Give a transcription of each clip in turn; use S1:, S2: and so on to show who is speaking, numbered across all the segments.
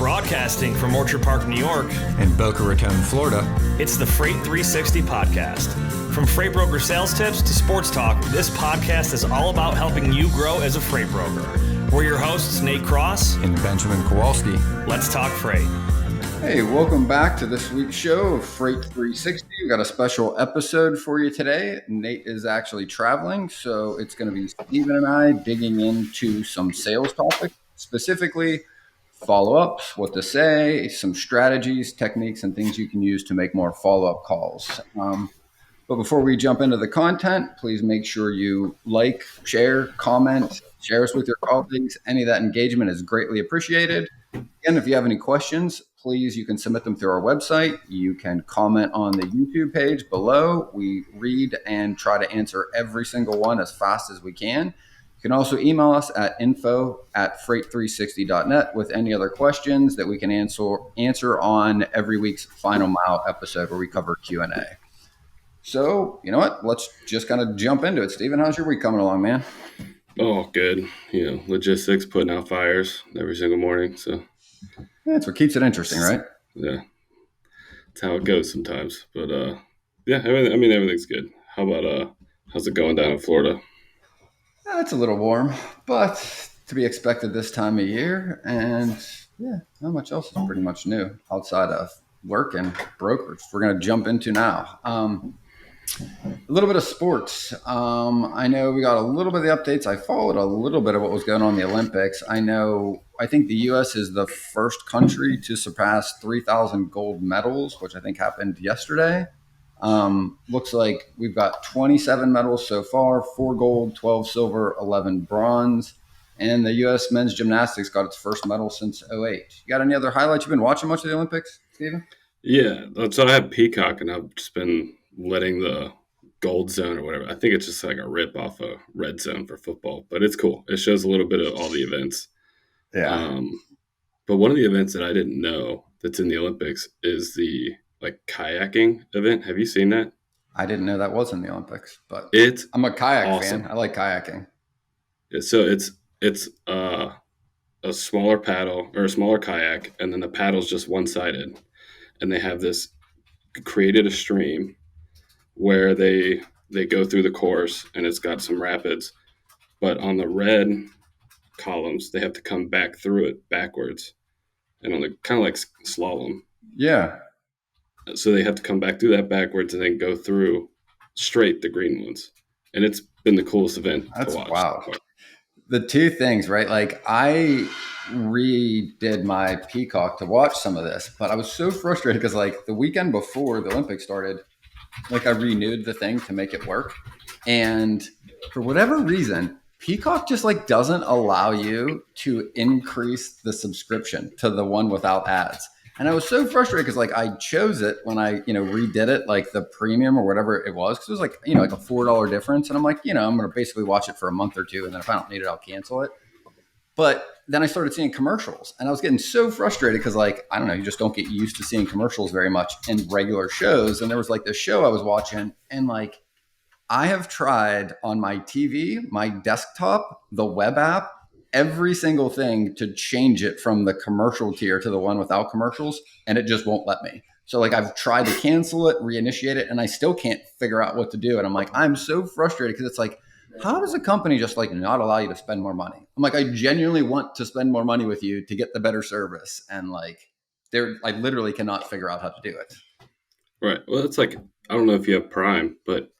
S1: Broadcasting from Orchard Park, New York,
S2: and Boca Raton, Florida,
S1: it's the Freight 360 podcast. From freight broker sales tips to sports talk, this podcast is all about helping you grow as a freight broker. We're your hosts, Nate Cross
S2: and Benjamin Kowalski.
S1: Let's talk freight.
S3: Hey, welcome back to this week's show of Freight 360. We've got a special episode for you today. Nate is actually traveling, so it's going to be Steven and I digging into some sales topics, specifically follow-ups, what to say, some strategies, techniques, and things you can use to make more follow-up calls. But before we jump into the content, please make sure you like, share, comment, share us with your colleagues. Any of that engagement is greatly appreciated. Again, if you have any questions, please, you can submit them through our website. You can comment on the YouTube page below. We read and try to answer every single one as fast as we can. You can also email us at info@freight360.net with any other questions that we can answer on every week's Final Mile episode where we cover Q&A. So, you know what? Let's just kind of jump into it. Steven, how's your week coming along, man?
S4: Oh, good. Logistics, putting out fires every single morning. So
S3: yeah, that's what keeps it interesting, right?
S4: Yeah. That's how it goes sometimes. But yeah, everything's good. How about how's it going down in Florida?
S3: It's a little warm, but to be expected this time of year. And yeah, not much else is pretty much new outside of work and brokerage. We're going to jump into now. A little bit of sports. I know we got a little bit of the updates. I followed a little bit of what was going on in the Olympics. I think the U.S. is the first country to surpass 3,000 gold medals, which I think happened yesterday. Looks like we've got 27 medals so far, 4 gold, 12 silver, 11 bronze. And the U.S. men's gymnastics got its first medal since 2008. You got any other highlights? You've been watching much of the Olympics, Steven?
S4: Yeah. So I have Peacock, and I've just been letting the gold zone or whatever. I think it's just like a rip off a red zone for football, but it's cool. It shows a little bit of all the events.
S3: Yeah.
S4: But one of the events that I didn't know that's in the Olympics is the kayaking event. Have you seen that?
S3: I didn't know that was in the Olympics, but I'm a kayak
S4: awesome
S3: fan. I like kayaking.
S4: So it's a smaller paddle or a smaller kayak, and then the paddle's just one-sided, and they have this created a stream where they go through the course, and it's got some rapids, but on the red columns they have to come back through it backwards, and on the kind of like slalom.
S3: Yeah.
S4: So they have to come back through that backwards and then go through straight the green ones, and it's been the coolest event to watch.
S3: Wow. The two things, right? Like I redid my Peacock to watch some of this, but I was so frustrated because like the weekend before the Olympics started, like I renewed the thing to make it work. And for whatever reason, Peacock just like doesn't allow you to increase the subscription to the one without ads. And I was so frustrated because like I chose it when I, redid it, like the premium or whatever it was. Cause it was like, like a $4 difference. And I'm like, I'm going to basically watch it for a month or two. And then if I don't need it, I'll cancel it. But then I started seeing commercials and I was getting so frustrated because like, I don't know, you just don't get used to seeing commercials very much in regular shows. And there was like this show I was watching and like, I have tried on my TV, my desktop, the web app, every single thing to change it from the commercial tier to the one without commercials. And it just won't let me. So like I've tried to cancel it, reinitiate it, and I still can't figure out what to do. And I'm like, I'm so frustrated because it's like, how does a company just like not allow you to spend more money? I'm like, I genuinely want to spend more money with you to get the better service. And like, I literally cannot figure out how to do it.
S4: Right. Well, it's like, I don't know if you have Prime, but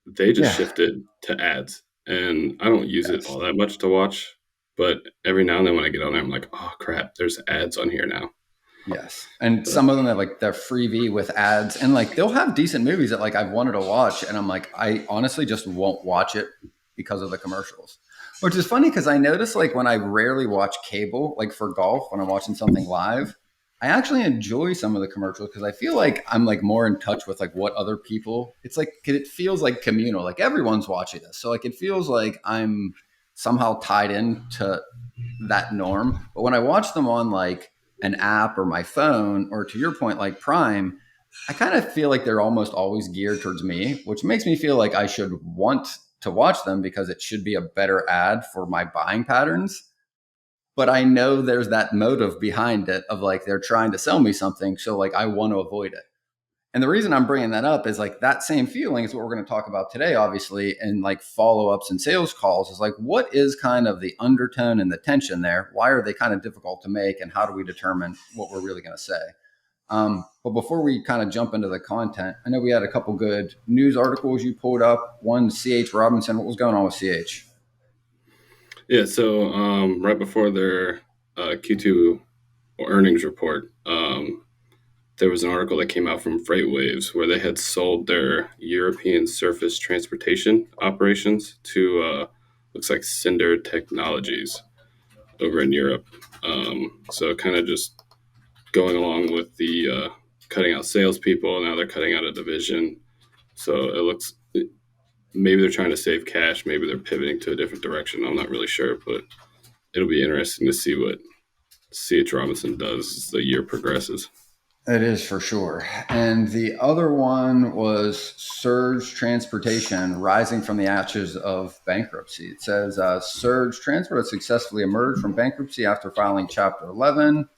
S4: they just shifted to ads, and I don't use it all that much to watch, but every now and then when I get on there, I'm like, oh crap, there's ads on here now.
S3: Yes. And some of them have like their freebie with ads, and like they'll have decent movies that like I've wanted to watch, and I'm like, I honestly just won't watch it because of the commercials, which is funny because I notice like when I rarely watch cable, like for golf, when I'm watching something live, I actually enjoy some of the commercials because I feel like I'm like more in touch with like what other people, it's like, it feels like communal, like everyone's watching this. So like, it feels like I'm somehow tied into that norm. But when I watch them on like an app or my phone, or to your point, like Prime, I kind of feel like they're almost always geared towards me, which makes me feel like I should want to watch them because it should be a better ad for my buying patterns. but I know there's that motive behind it of like, they're trying to sell me something. So like, I want to avoid it. And the reason I'm bringing that up is like that same feeling is what we're going to talk about today, obviously, and like follow-ups and sales calls is like, what is kind of the undertone and the tension there? Why are they kind of difficult to make? And how do we determine what we're really going to say? But before we kind of jump into the content, I know we had a couple good news articles you pulled up. One, CH Robinson. What was going on with CH?
S4: Yeah, so right before their Q2 earnings report, there was an article that came out from FreightWaves where they had sold their European surface transportation operations to looks like Cinder Technologies over in Europe. So kind of just going along with the cutting out salespeople. Now they're cutting out a division. So it looks maybe they're trying to save cash. Maybe they're pivoting to a different direction. I'm not really sure, but it'll be interesting to see what C.H. Robinson does as the year progresses.
S3: It is for sure. And the other one was Surge Transportation rising from the ashes of bankruptcy. It says Surge Transport has successfully emerged from bankruptcy after filing Chapter 11.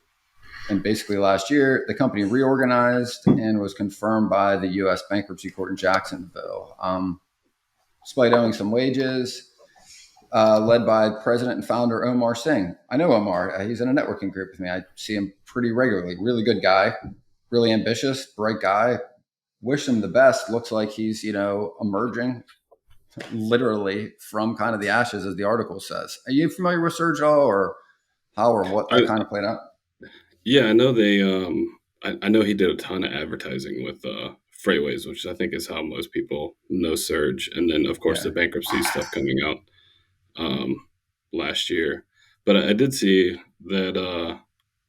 S3: And basically last year, the company reorganized and was confirmed by the U.S. Bankruptcy Court in Jacksonville. Despite owing some wages, led by president and founder Omar Singh. I know Omar. He's in a networking group with me. I see him pretty regularly. Really good guy, really ambitious, bright guy. Wish him the best. Looks like he's, emerging literally from kind of the ashes, as the article says. Are you familiar with Surge at all, or how or what that kind of played out?
S4: Yeah, I know they. I know he did a ton of advertising with FreightWaves, which I think is how most people know Surge, and then of course the bankruptcy stuff coming out last year. But I did see that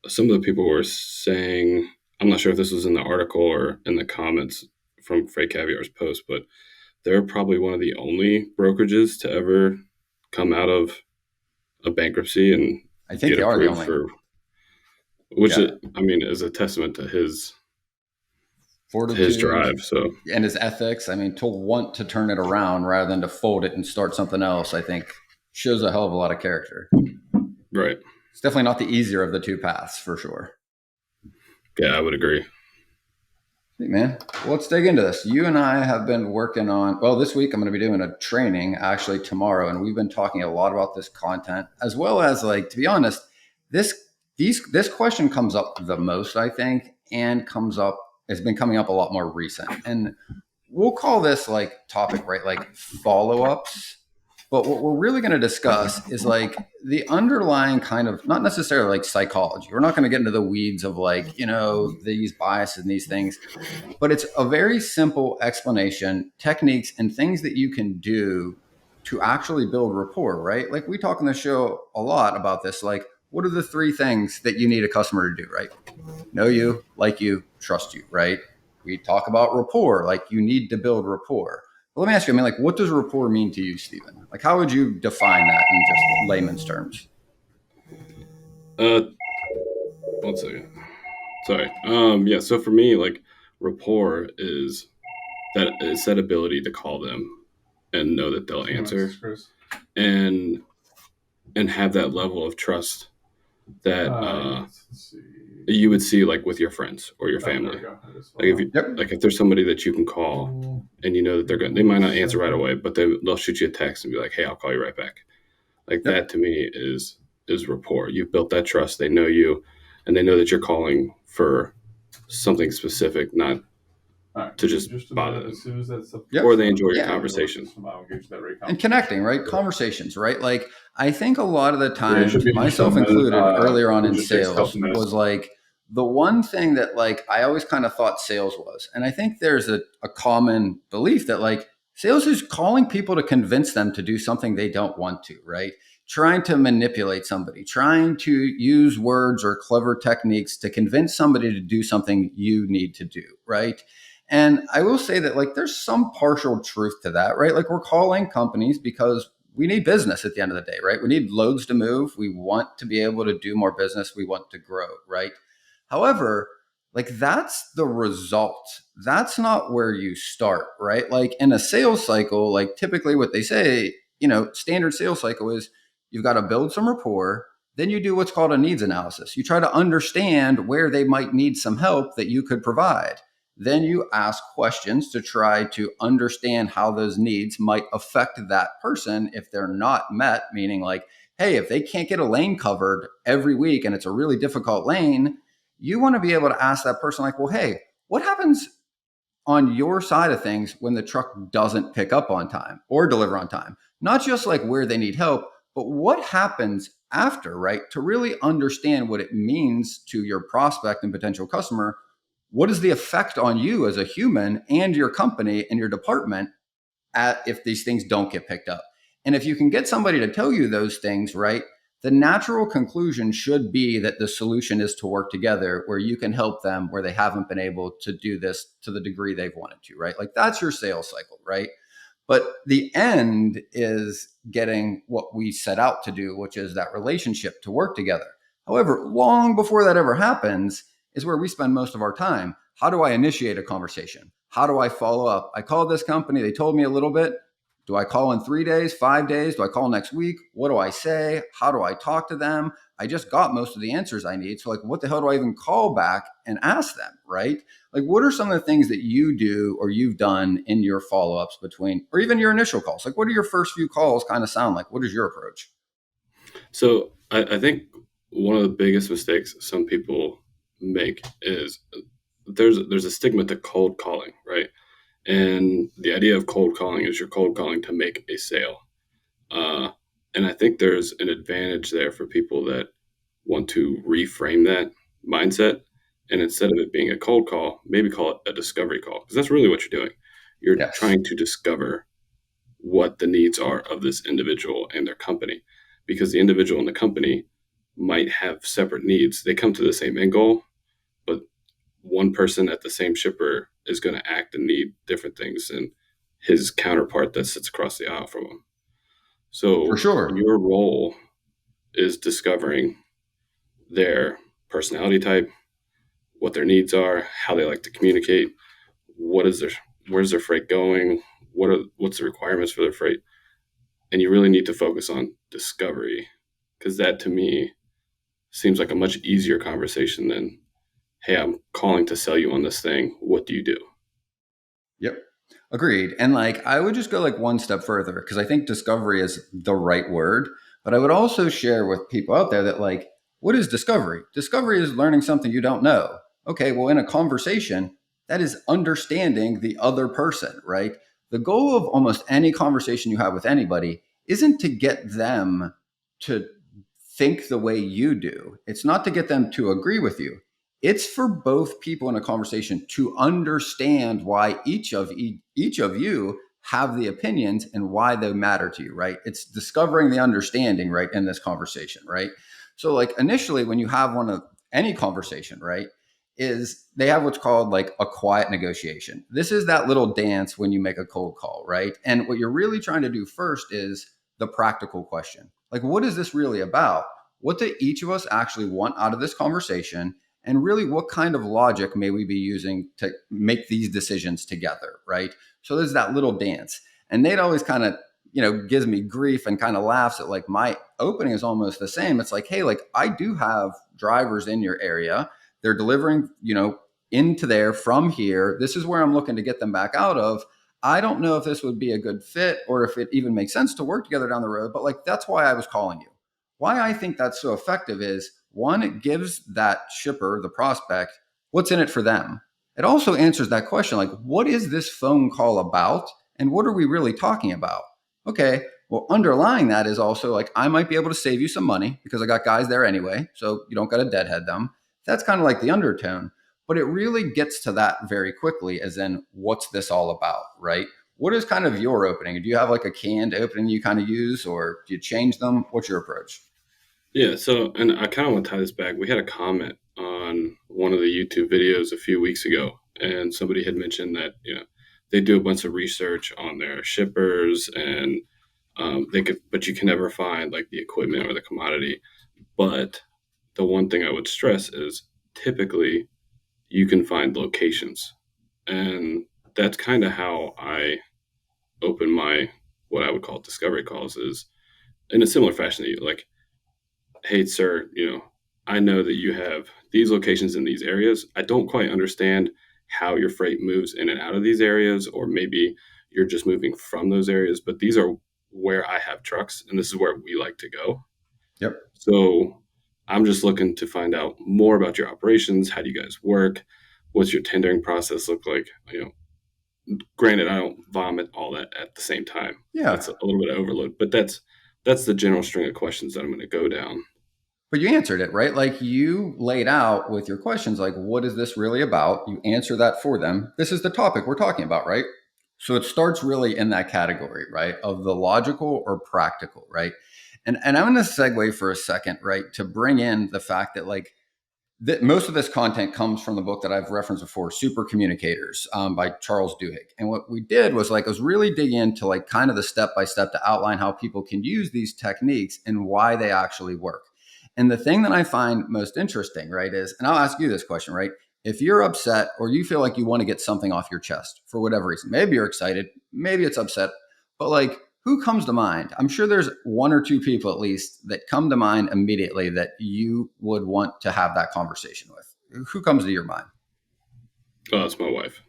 S4: some of the people were saying, I'm not sure if this was in the article or in the comments from Freight Caviar's post, but they're probably one of the only brokerages to ever come out of a bankruptcy and
S3: I think they are the only.
S4: Is a testament to his fortitude, his drive,
S3: and his ethics. I mean, to want to turn it around rather than to fold it and start something else, I think shows a hell of a lot of character.
S4: Right.
S3: It's definitely not the easier of the two paths, for sure.
S4: Yeah, I would agree.
S3: Hey, man. Well, let's dig into this. You and I have been working on, this week I'm going to be doing a training actually tomorrow. And we've been talking a lot about this content, as well as, like, to be honest, this question comes up the most, I think, and has been coming up a lot more recent. And we'll call this like topic, right? Like follow-ups. But what we're really going to discuss is like the underlying kind of, not necessarily like psychology. We're not going to get into the weeds of like, these biases and these things, but it's a very simple explanation, techniques and things that you can do to actually build rapport, right? Like we talk on the show a lot about this. Like, what are the 3 things that you need a customer to do, right? Know you, like you, trust you, right? We talk about rapport, like you need to build rapport. But let me ask you, like, what does rapport mean to you, Stephen? Like, how would you define that in just layman's terms?
S4: 1 second. Sorry. So for me, like, rapport is that ability to call them and know that they'll answer and have that level of trust that you would see like with your friends or your family. Like if there's somebody that you can call and you know that they might not answer right away, but they'll shoot you a text and be like, "Hey, I'll call you right back." Like that to me is rapport. You've built that trust. They know you, and they know that you're calling for something specific, not to just bother them. Or they enjoy your conversation.
S3: And connecting, right? Conversations, right? Like, I think a lot of the time, myself included, earlier on in sales, was like the one thing that like I always kind of thought sales was. And I think there's a common belief that like sales is calling people to convince them to do something they don't want to, right? Trying to manipulate somebody, trying to use words or clever techniques to convince somebody to do something you need to do, right? And I will say that like there's some partial truth to that, right? Like we're calling companies because we need business at the end of the day, right? We need loads to move. We want to be able to do more business. We want to grow, right? However, like that's the result. That's not where you start, right? Like in a sales cycle, like typically what they say, standard sales cycle is you've got to build some rapport. Then you do what's called a needs analysis. You try to understand where they might need some help that you could provide. Then you ask questions to try to understand how those needs might affect that person if they're not met, meaning like, hey, if they can't get a lane covered every week and it's a really difficult lane, you want to be able to ask that person, like, well, hey, what happens on your side of things when the truck doesn't pick up on time or deliver on time? Not just like where they need help, but what happens after, right? To really understand what it means to your prospect and potential customer. What is the effect on you as a human and your company and your department if these things don't get picked up? And if you can get somebody to tell you those things, right, the natural conclusion should be that the solution is to work together where you can help them where they haven't been able to do this to the degree they've wanted to, right? Like that's your sales cycle, right? But the end is getting what we set out to do, which is that relationship to work together. However, long before that ever happens is where we spend most of our time. How do I initiate a conversation? How do I follow up? I called this company. They told me a little bit. Do I call in 3 days, 5 days? Do I call next week? What do I say? How do I talk to them? I just got most of the answers I need. So like, what the hell do I even call back and ask them, right? Like, what are some of the things that you do or you've done in your follow-ups between, or even your initial calls? Like, what do your first few calls kind of sound like? What is your approach?
S4: So I think one of the biggest mistakes some people make is there's a stigma to cold calling, right? And the idea of cold calling is you're cold calling to make a sale. And I think there's an advantage there for people that want to reframe that mindset. And instead of it being a cold call, maybe call it a discovery call, because that's really what you're doing. You're
S3: Yes.
S4: trying to discover what the needs are of this individual and their company, because the individual and the company might have separate needs. They come to the same end goal, but one person at the same shipper is going to act and need different things than his counterpart that sits across the aisle from him.
S3: For
S4: So
S3: sure.
S4: your role is discovering their personality type, what their needs are, how they like to communicate, where's their freight going, what's the requirements for their freight, and you really need to focus on discovery, because that to me seems like a much easier conversation than, hey, I'm calling to sell you on this thing. What do you do?
S3: Yep. Agreed. And like, I would just go like one step further because I think discovery is the right word. But I would also share with people out there that, like, what is discovery? Discovery is learning something you don't know. Okay. Well, in a conversation, that is understanding the other person, right? The goal of almost any conversation you have with anybody isn't to get them to think the way you do. It's not to get them to agree with you. It's for both people in a conversation to understand why each of you have the opinions and why they matter to you, right? It's discovering the understanding, right, in this conversation, right? So like initially when you have one of any conversation, right, is they have what's called like a quiet negotiation. This is that little dance when you make a cold call, right? And what you're really trying to do first is the practical question. Like, what is this really about? What do each of us actually want out of this conversation? And really, what kind of logic may we be using to make these decisions together, right? So there's that little dance. And Nate always kind of, gives me grief and kind of laughs at like my opening is almost the same. It's like, hey, like I do have drivers in your area. They're delivering, into there from here. This is where I'm looking to get them back out of. I don't know if this would be a good fit or if it even makes sense to work together down the road, but like that's why I was calling you. Why I think that's so effective is one, it gives that shipper, the prospect, what's in it for them. It also answers that question like, what is this phone call about? And what are we really talking about? Okay, well, underlying that is also like, I might be able to save you some money because I got guys there anyway. So you don't got to deadhead them. That's kind of like the undertone, but it really gets to that very quickly, as in, what's this all about, right? What is kind of your opening? Do you have like a canned opening you kind of use, or do you change them? What's your approach?
S4: Yeah, so, and I kind of want to tie this back. We had a comment on one of the YouTube videos a few weeks ago, and somebody had mentioned that, they do a bunch of research on their shippers, and but you can never find like the equipment or the commodity. But the one thing I would stress is typically you can find locations. And that's kind of how I open my, what I would call discovery calls, is in a similar fashion to you. Like, hey, sir, I know that you have these locations in these areas. I don't quite understand how your freight moves in and out of these areas, or maybe you're just moving from those areas, but these are where I have trucks and this is where we like to go.
S3: Yep.
S4: So I'm just looking to find out more about your operations. How do you guys work? What's your tendering process look like? Granted, I don't vomit all that at the same time.
S3: Yeah.
S4: That's a little bit of overload, but that's the general string of questions that I'm going to go down.
S3: But you answered it, right? Like you laid out with your questions, like, what is this really about? You answer that for them. This is the topic we're talking about, right? So it starts really in that category, right? Of the logical or practical, right? And I'm going to segue for a second, right? To bring in the fact that like most of this content comes from the book that I've referenced before, Super Communicators by Charles Duhigg. And what we did was like, I was really digging into like kind of the step-by-step to outline how people can use these techniques and why they actually work. And the thing that I find most interesting, right, is, and I'll ask you this question, right? If you're upset or you feel like you want to get something off your chest for whatever reason, maybe you're excited, maybe it's upset, but like, who comes to mind? I'm sure there's one or two people at least that come to mind immediately that you would want to have that conversation with. Who comes to your mind?
S4: Oh, it's my wife.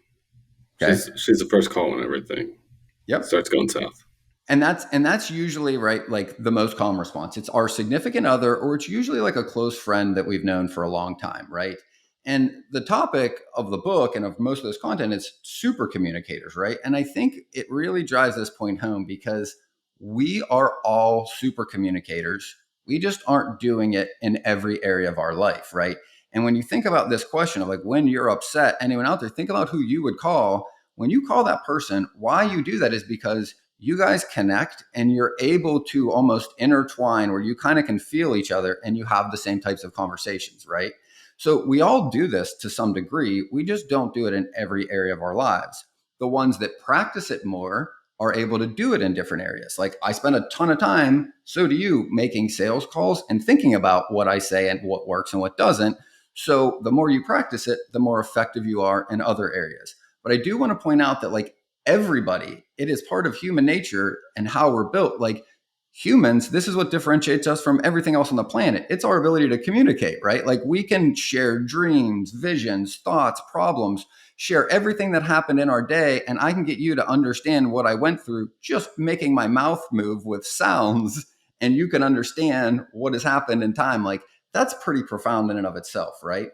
S3: Okay.
S4: She's the first call on everything.
S3: Yep.
S4: Starts going south.
S3: And that's usually, right, like the most common response. It's our significant other, or it's usually like a close friend that we've known for a long time, right? And the topic of the book and of most of this content is super communicators, right? And I think it really drives this point home because we are all super communicators. We just aren't doing it in every area of our life, right? And when you think about this question of like when you're upset, anyone out there, think about who you would call. When you call that person, why you do that is because you guys connect and you're able to almost intertwine where you kind of can feel each other and you have the same types of conversations, right? So we all do this to some degree. We just don't do it in every area of our lives. The ones that practice it more are able to do it in different areas. Like I spend a ton of time, so do you, making sales calls and thinking about what I say and what works and what doesn't. So the more you practice it, the more effective you are in other areas. But I do want to point out that like everybody, it is part of human nature and how we're built. Like humans, this is what differentiates us from everything else on the planet. It's our ability to communicate, right? Like we can share dreams, visions, thoughts, problems, share everything that happened in our day. And I can get you to understand what I went through just making my mouth move with sounds. And you can understand what has happened in time. Like that's pretty profound in and of itself, right?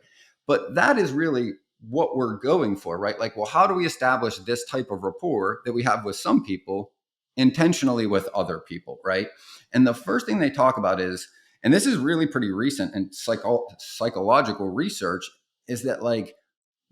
S3: But that is really what we're going for, right? Like, well, how do we establish this type of rapport that we have with some people intentionally with other people, right? And the first thing they talk about is, and this is really pretty recent and psychological research, is that like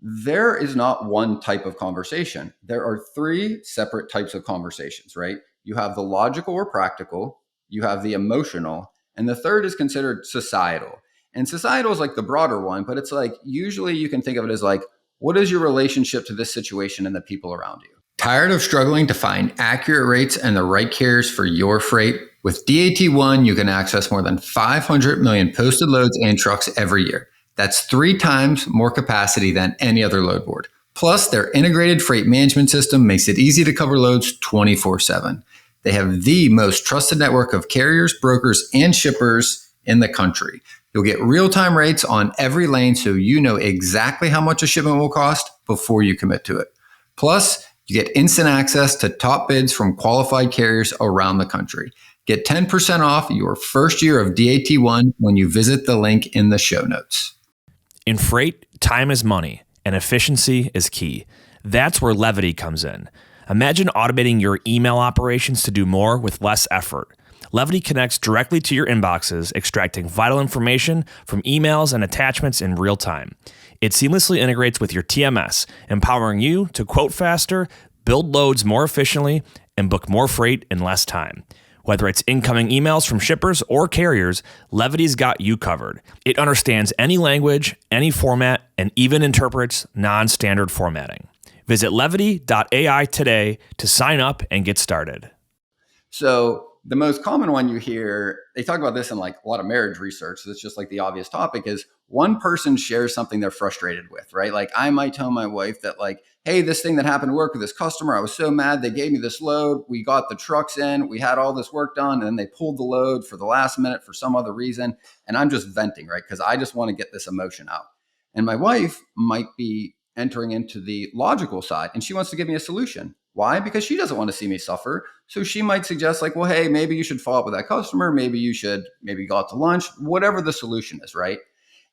S3: there is not one type of conversation. There are three separate types of conversations, right? You have the logical or practical, you have the emotional, and the third is considered societal. And societal is like the broader one, but it's like usually you can think of it as like, what is your relationship to this situation and the people around you? Tired of struggling to find accurate rates and the right carriers for your freight? With DAT1, you can access more than 500 million posted loads and trucks every year. That's 3 times more capacity than any other load board. Plus, their integrated freight management system makes it easy to cover loads 24/7. They have the most trusted network of carriers, brokers, and shippers in the country. You'll get real-time rates on every lane so you know exactly how much a shipment will cost before you commit to it. Plus, you get instant access to top bids from qualified carriers around the country. Get 10% off your first year of DAT1 when you visit the link in the show notes.
S1: In freight, time is money, and efficiency is key. That's where Levity comes in. Imagine automating your email operations to do more with less effort. Levity connects directly to your inboxes, extracting vital information from emails and attachments in real time. It seamlessly integrates with your TMS, empowering you to quote faster, build loads more efficiently, and book more freight in less time. Whether it's incoming emails from shippers or carriers, Levity's got you covered. It understands any language, any format, and even interprets non-standard formatting. Visit levity.ai today to sign up and get started.
S3: So the most common one you hear, they talk about this in like a lot of marriage research. So it's just like the obvious topic is one person shares something they're frustrated with, right? Like I might tell my wife that like, hey, this thing that happened to work with this customer, I was so mad. They gave me this load. We got the trucks in. We had all this work done. And then they pulled the load for the last minute for some other reason. And I'm just venting, right? Because I just want to get this emotion out. And my wife might be entering into the logical side and she wants to give me a solution. Why? Because she doesn't want to see me suffer. So she might suggest like, well, hey, maybe you should follow up with that customer. Maybe you should maybe go out to lunch, whatever the solution is, right?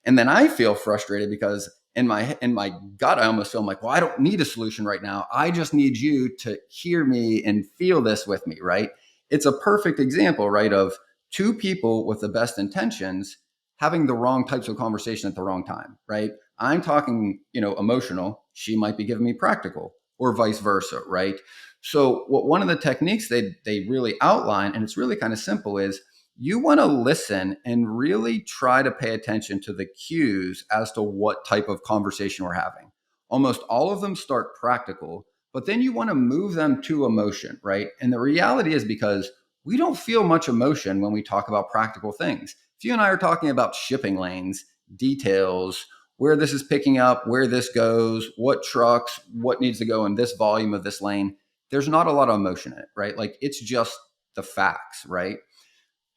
S3: And then I feel frustrated because in my gut, I almost feel like, well, I don't need a solution right now. I just need you to hear me and feel this with me, right? It's a perfect example, right, of two people with the best intentions having the wrong types of conversation at the wrong time, right? I'm talking, emotional. She might be giving me practical, or vice versa, right? So what one of the techniques they really outline, and it's really kind of simple, is you want to listen and really try to pay attention to the cues as to what type of conversation we're having. Almost all of them start practical, but then you want to move them to emotion, right? And the reality is because we don't feel much emotion when we talk about practical things. If you and I are talking about shipping lanes, details, where this is picking up, where this goes, what trucks, what needs to go in this volume of this lane, there's not a lot of emotion in it, right? Like it's just the facts, right?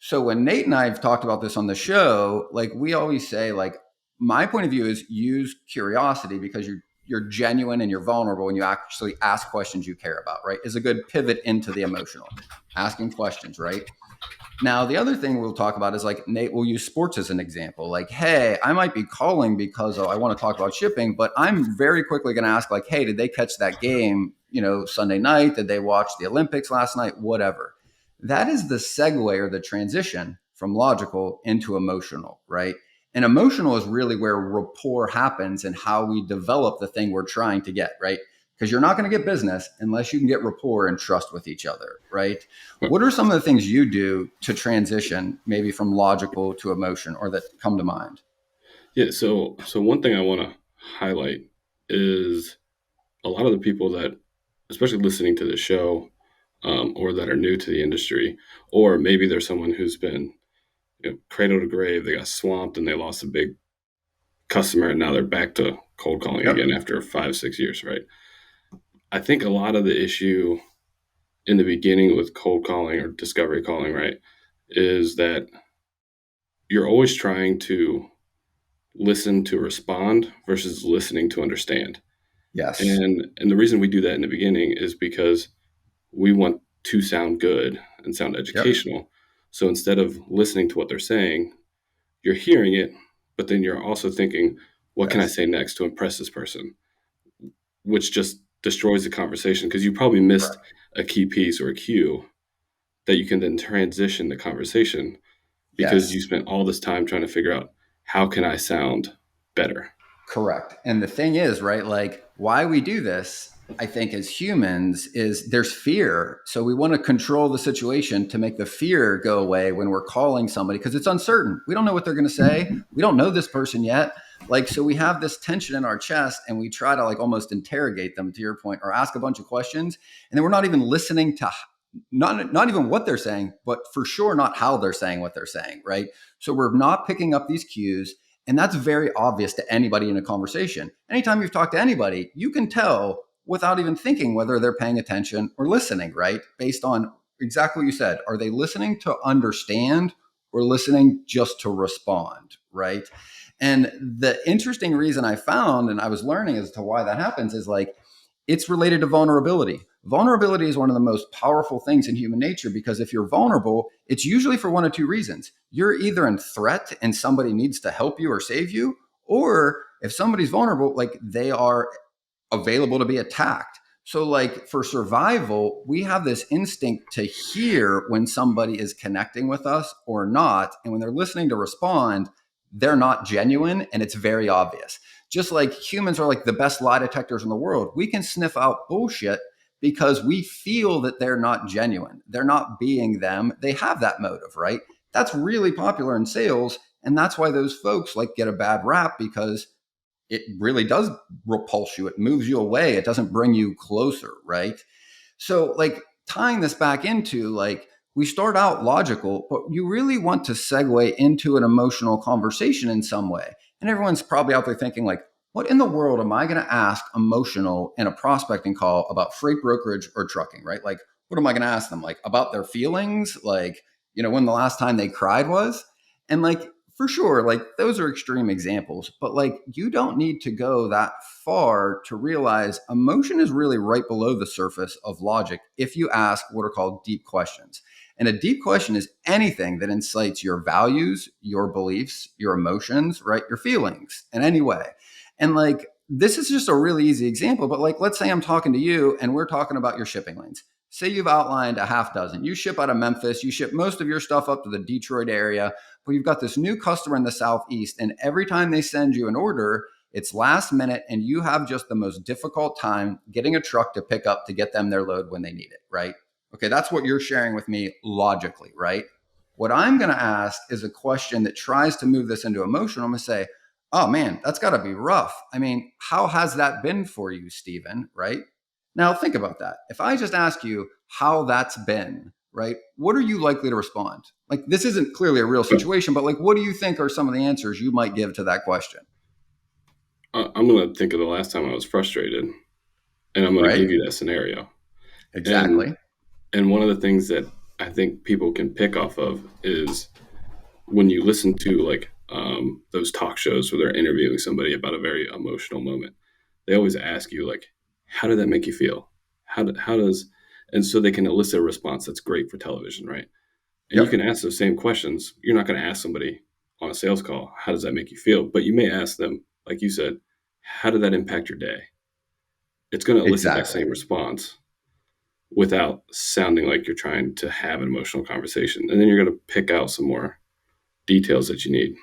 S3: So when Nate and I have talked about this on the show, like we always say, like my point of view is use curiosity because you're genuine and you're vulnerable and you actually ask questions you care about, right? Is a good pivot into the emotional, asking questions, right? Now, the other thing we'll talk about is like Nate will use sports as an example. Like, hey, I might be calling because I want to talk about shipping, but I'm very quickly going to ask like, hey, did they catch that game, Sunday night? Did they watch the Olympics last night? Whatever. That is the segue or the transition from logical into emotional, right? And emotional is really where rapport happens and how we develop the thing we're trying to get, right? Because you're not going to get business unless you can get rapport and trust with each other, right? What are some of the things you do to transition maybe from logical to emotion or that come to mind?
S4: Yeah. So one thing I want to highlight is a lot of the people that, especially listening to the show, or that are new to the industry, or maybe there's someone who's been cradle to grave, they got swamped and they lost a big customer and now they're back to cold calling
S3: Yep.
S4: again after 5-6 years, right? I think a lot of the issue in the beginning with cold calling or discovery calling, right, is that you're always trying to listen to respond versus listening to understand.
S3: Yes.
S4: And the reason we do that in the beginning is because we want to sound good and sound
S3: Yep.
S4: educational. So instead of listening to what they're saying, you're hearing it, but then you're also thinking, what can I
S3: Yes.
S4: say next to impress this person? Which just destroys the conversation because you probably missed
S3: Correct.
S4: a key piece or a cue that you can then transition the conversation because
S3: Yes.
S4: you spent all this time trying to figure out how can I sound better.
S3: Correct. And the thing is, right, like why we do this, I think as humans is there's fear. So we want to control the situation to make the fear go away when we're calling somebody because it's uncertain. We don't know what they're going to say. We don't know this person yet. Like, so we have this tension in our chest and we try to like almost interrogate them to your point or ask a bunch of questions. And then we're not even listening to not even what they're saying, but for sure not how they're saying what they're saying. Right. So we're not picking up these cues. And that's very obvious to anybody in a conversation. Anytime you've talked to anybody, you can tell without even thinking whether they're paying attention or listening, right? Based on exactly what you said. Are they listening to understand or listening just to respond, right? And the interesting reason I found, and I was learning as to why that happens, is like it's related to vulnerability. Vulnerability is one of the most powerful things in human nature because if you're vulnerable, it's usually for one of two reasons. You're either in threat and somebody needs to help you or save you, or if somebody's vulnerable, like they are available to be attacked. So, like for survival, we have this instinct to hear when somebody is connecting with us or not. And when they're listening to respond, they're not genuine and it's very obvious. Just like humans are like the best lie detectors in the world, we can sniff out bullshit because we feel that they're not genuine. They're not being them. They have that motive, right? That's really popular in sales. And that's why those folks like get a bad rap because it really does repulse you. It moves you away. It doesn't bring you closer, right? So, like tying this back into like we start out logical, but you really want to segue into an emotional conversation in some way. And everyone's probably out there thinking like, what in the world am I going to ask emotional in a prospecting call about freight brokerage or trucking, right? Like, what am I going to ask them? Like about their feelings, like, when the last time they cried was? And like, for sure, like those are extreme examples, but like you don't need to go that far to realize emotion is really right below the surface of logic if you ask what are called deep questions. And a deep question is anything that incites your values, your beliefs, your emotions, right? Your feelings in any way. And like, this is just a really easy example, but like, let's say I'm talking to you and we're talking about your shipping lanes. Say you've outlined a half dozen. You ship out of Memphis, you ship most of your stuff up to the Detroit area, but you've got this new customer in the Southeast. And every time they send you an order, it's last minute and you have just the most difficult time getting a truck to pick up to get them their load when they need it, right? Okay, that's what you're sharing with me logically, right? What I'm going to ask is a question that tries to move this into emotion. I'm going to say, oh man, that's got to be rough. I mean, how has that been for you, Stephen, right? Now think about that. If I just ask you how that's been, right? What are you likely to respond? Like this isn't clearly a real situation, but like what do you think are some of the answers you might give to that question?
S4: I'm going to think of the last time I was frustrated, and I'm going to give you that scenario.
S3: Exactly.
S4: And one of the things that I think people can pick off of is when you listen to like those talk shows where they're interviewing somebody about a very emotional moment, they always ask you like, how did that make you feel? And so they can elicit a response that's great for television, right? And you can ask those same questions. You're not going to ask somebody on a sales call, how does that make you feel? But you may ask them, like you said, how did that impact your day? It's going to elicit that same response without sounding like you're trying to have an emotional conversation. And then you're going to pick out some more details that you need.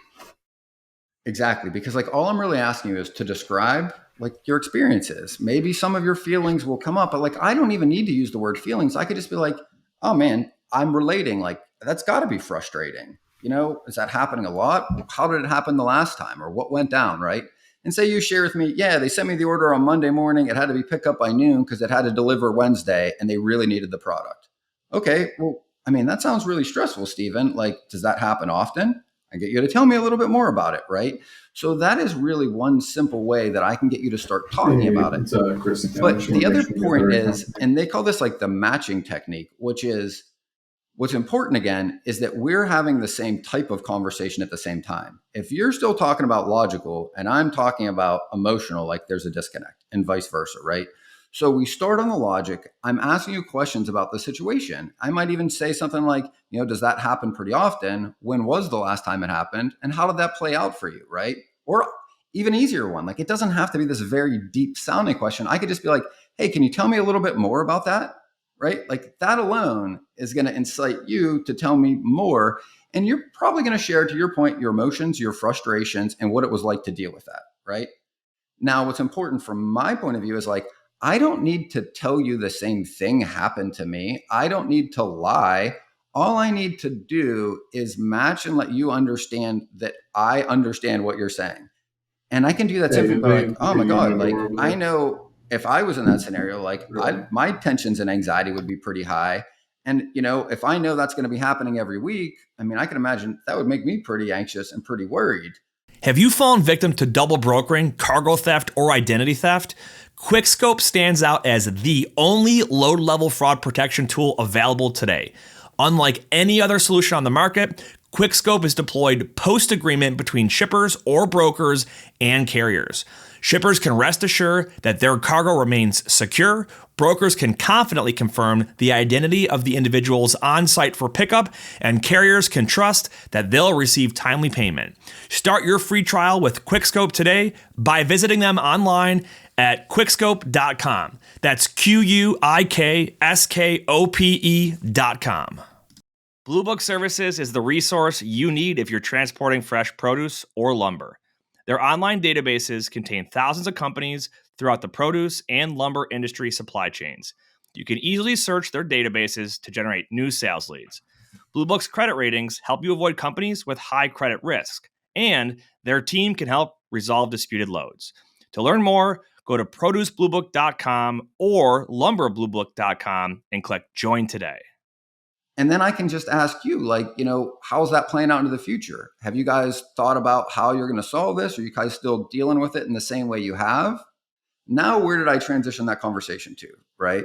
S3: Exactly. Because like all I'm really asking you is to describe like your experiences. Maybe some of your feelings will come up, but like I don't even need to use the word feelings. I could just be like, oh man, I'm relating. Like that's got to be frustrating. Is that happening a lot? How did it happen the last time or what went down? Right. And say you share with me, yeah, they sent me the order on Monday morning. It had to be picked up by noon because it had to deliver Wednesday and they really needed the product. Okay. Well, I mean, that sounds really stressful, Stephen. Like, does that happen often? I get you to tell me a little bit more about it, right? So that is really one simple way that I can get you to start talking about it. But the other point is, and they call this like the matching technique, which is what's important again, is that we're having the same type of conversation at the same time. If you're still talking about logical and I'm talking about emotional, like there's a disconnect and vice versa, right? So we start on the logic. I'm asking you questions about the situation. I might even say something like, does that happen pretty often? When was the last time it happened? And how did that play out for you, right? Or even easier one, like it doesn't have to be this very deep sounding question. I could just be like, hey, can you tell me a little bit more about that? Right? Like that alone is going to incite you to tell me more. And you're probably going to share, to your point, your emotions, your frustrations, and what it was like to deal with that, right? Now, what's important from my point of view is like, I don't need to tell you the same thing happened to me. I don't need to lie. All I need to do is match and let you understand that I understand what you're saying. And I can do that simply by like, oh my God, like I know if I was in that scenario, like my tensions and anxiety would be pretty high. And, if I know that's going to be happening every week, I mean, I can imagine that would make me pretty anxious and pretty worried.
S1: Have you fallen victim to double brokering, cargo theft, or identity theft? QuickScope stands out as the only load-level fraud protection tool available today. Unlike any other solution on the market, QuickScope is deployed post-agreement between shippers or brokers and carriers. Shippers can rest assured that their cargo remains secure. Brokers can confidently confirm the identity of the individuals on site for pickup, and carriers can trust that they'll receive timely payment. Start your free trial with QuickScope today by visiting them online at quickscope.com. That's QUIKSKOPE.com. Blue Book Services is the resource you need if you're transporting fresh produce or lumber. Their online databases contain thousands of companies throughout the produce and lumber industry supply chains. You can easily search their databases to generate new sales leads. Blue Book's credit ratings help you avoid companies with high credit risk, and their team can help resolve disputed loads. To learn more, go to producebluebook.com or lumberbluebook.com and click Join today.
S3: And then I can just ask you, like, how's that playing out into the future? Have you guys thought about how you're going to solve this? Are you guys still dealing with it in the same way you have? Now, where did I transition that conversation to? Right.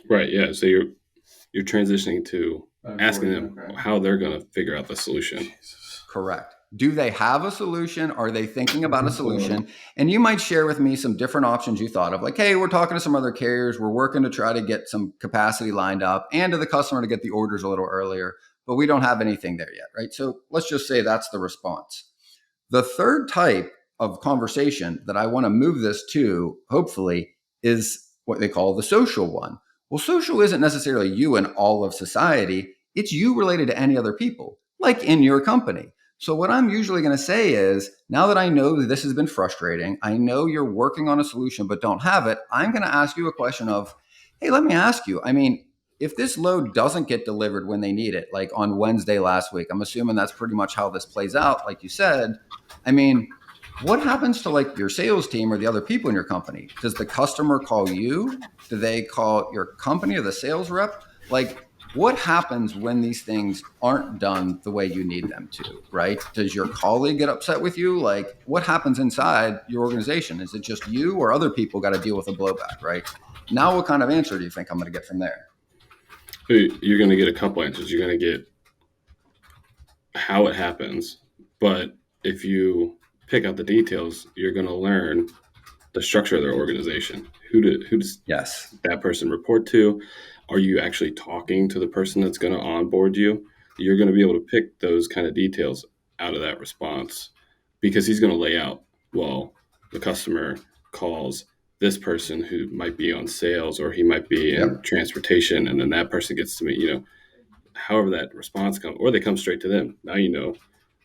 S4: Right. Yeah. So you're transitioning to asking them how they're going to figure out the solution.
S3: Correct. Do they have a solution? Are they thinking about a solution? And you might share with me some different options you thought of, like, hey, we're talking to some other carriers. We're working to try to get some capacity lined up and to the customer to get the orders a little earlier, but we don't have anything there yet, right? So let's just say that's the response. The third type of conversation that I want to move this to, hopefully, is what they call the social one. Well, social isn't necessarily you and all of society. It's you related to any other people, like in your company. So what I'm usually going to say is, now that I know that this has been frustrating, I know you're working on a solution but don't have it, I'm going to ask you a question of, hey, let me ask you, if this load doesn't get delivered when they need it, like on Wednesday last week, I'm assuming that's pretty much how this plays out, like you said. What happens to like your sales team or the other people in your company? Does the customer call you? Do they call your company or the sales rep? Like, what happens when these things aren't done the way you need them to, right? Does your colleague get upset with you? Like, what happens inside your organization? Is it just you or other people got to deal with a blowback, right? Now, what kind of answer do you think I'm going to get from there?
S4: You're going to get a couple answers. You're going to get how it happens, but if you pick out the details, you're going to learn the structure of their organization. Who does that person report to? Are you actually talking to the person that's going to onboard you? You're going to be able to pick those kind of details out of that response, because he's going to lay out, well, the customer calls this person who might be on sales, or he might be in transportation, and then that person gets to me, however that response comes, or they come straight to them. Now,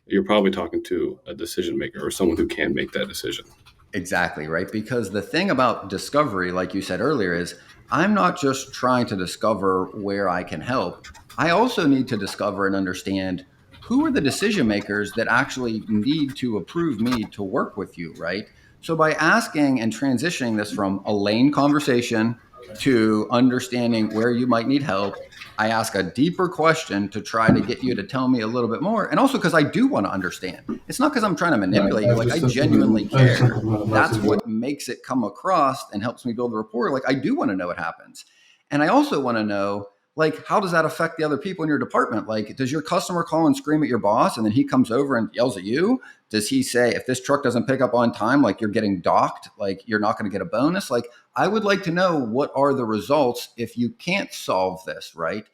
S4: you're probably talking to a decision maker or someone who can make that decision.
S3: Exactly, right? Because the thing about discovery, like you said earlier, is I'm not just trying to discover where I can help. I also need to discover and understand who are the decision makers that actually need to approve me to work with you, right? So by asking and transitioning this from a lane conversation to understanding where you might need help, I ask a deeper question to try to get you to tell me a little bit more. And also because I do want to understand. It's not because I'm trying to manipulate you. Like, I genuinely care. That's what makes it come across and helps me build a rapport. Like, I do want to know what happens. And I also want to know, like, how does that affect the other people in your department? Like, does your customer call and scream at your boss and then he comes over and yells at you? Does he say, if this truck doesn't pick up on time, like, you're getting docked, like you're not going to get a bonus? Like, I would like to know what are the results if you can't solve this, right?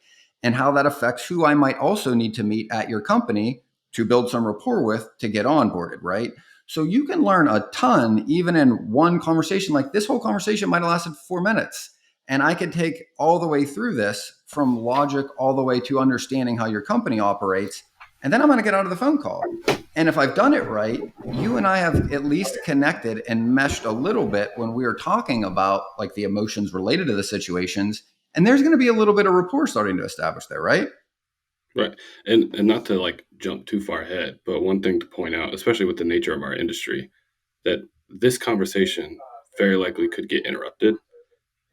S3: And how that affects who I might also need to meet at your company to build some rapport with to get onboarded, right? So you can learn a ton even in one conversation. Like, this whole conversation might have lasted 4 minutes. And I could take all the way through this from logic all the way to understanding how your company operates. And then I'm going to get out of the phone call. And if I've done it right, you and I have at least connected and meshed a little bit when we are talking about like the emotions related to the situations. And there's going to be a little bit of rapport starting to establish there, right?
S4: Right. And not to like jump too far ahead, but one thing to point out, especially with the nature of our industry, that this conversation very likely could get interrupted.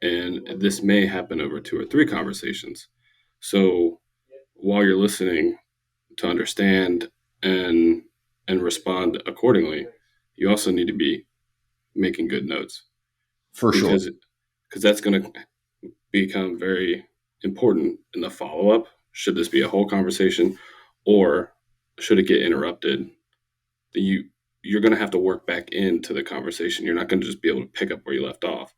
S4: And this may happen over 2 or 3 conversations. So while you're listening to understand and respond accordingly, you also need to be making good notes.
S3: For sure.
S4: Because that's going to become very important in the follow-up. Should this be a whole conversation, or should it get interrupted? You're going to have to work back into the conversation. You're not going to just be able to pick up where you left off,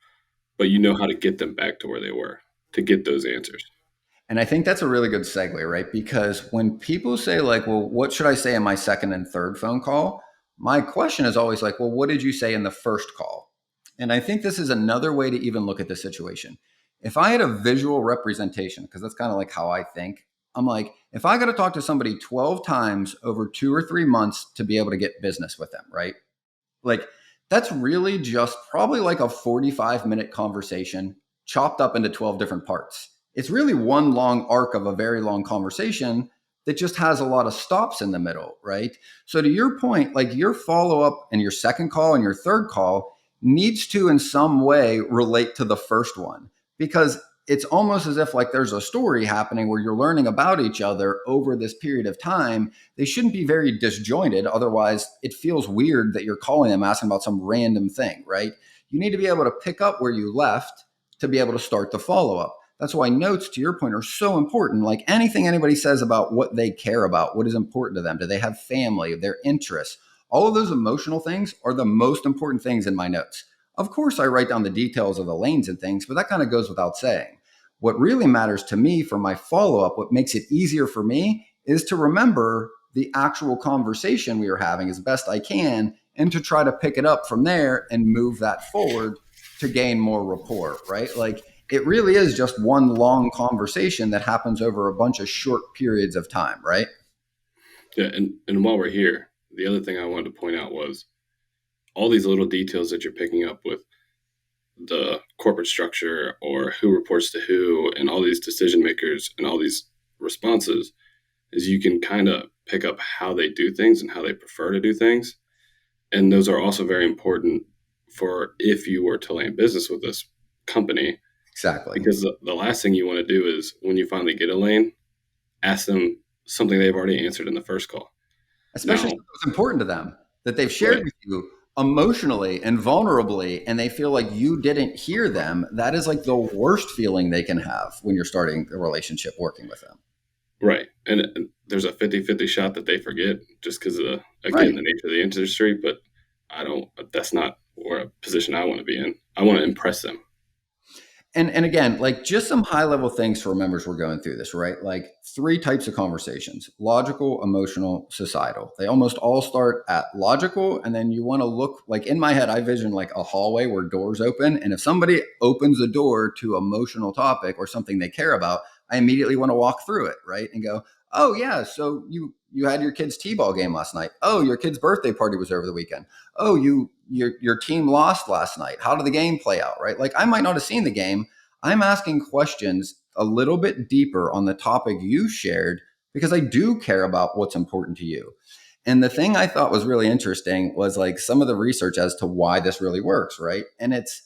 S4: but you know how to get them back to where they were to get those answers.
S3: And I think that's a really good segue, right? Because when people say like, well, what should I say in my second and third phone call? My question is always like, well, what did you say in the first call? And I think this is another way to even look at the situation. If I had a visual representation, because that's kind of like how I think, I'm like, if I got to talk to somebody 12 times over 2 or 3 months to be able to get business with them, right? Like, that's really just probably like a 45-minute conversation chopped up into 12 different parts. It's really one long arc of a very long conversation that just has a lot of stops in the middle, right? So to your point, like, your follow-up and your second call and your third call needs to in some way relate to the first one. Because it's almost as if like there's a story happening where you're learning about each other over this period of time. They shouldn't be very disjointed. Otherwise, it feels weird that you're calling them asking about some random thing, right? You need to be able to pick up where you left to be able to start the follow up. That's why notes, to your point, are so important. Like anything anybody says about what they care about, what is important to them, do they have family, their interests, all of those emotional things are the most important things in my notes. Of course, I write down the details of the lanes and things, but that kind of goes without saying. What really matters to me for my follow up, what makes it easier for me is to remember the actual conversation we were having as best I can and to try to pick it up from there and move that forward to gain more rapport, right? Like it really is just one long conversation that happens over a bunch of short periods of time, right?
S4: Yeah, and while we're here, the other thing I wanted to point out was all these little details that you're picking up with the corporate structure or who reports to who and all these decision makers and all these responses is you can kind of pick up how they do things and how they prefer to do things. And those are also very important for if you were to land business with this company.
S3: Exactly.
S4: Because the last thing you want to do is when you finally get a lane, ask them something they've already answered in the first call.
S3: Especially
S4: Now,
S3: if it's important to them that they've shared
S4: right,
S3: with you emotionally and vulnerably, and they feel like you didn't hear them. That is like the worst feeling they can have when you're starting a relationship working with them.
S4: right. And there's a 50-50 shot that they forget just because of,
S3: Right.
S4: again, the nature of the industry. But that's not where a position I want to be in. I want to impress them.
S3: And again, like just some high level things to remember as we're going through this, right? Like 3 types of conversations: logical, emotional, societal. They almost all start at logical. And then you want to look like in my head, I vision like a hallway where doors open. And if somebody opens a door to emotional topic or something they care about, I immediately want to walk through it, right? And go, oh yeah, so you had your kid's t-ball game last night. Oh, your kid's birthday party was over the weekend. Oh, your team lost last night. How did the game play out, right? Like I might not have seen the game. I'm asking questions a little bit deeper on the topic you shared because I do care about what's important to you. And the thing I thought was really interesting was like some of the research as to why this really works, right? And it's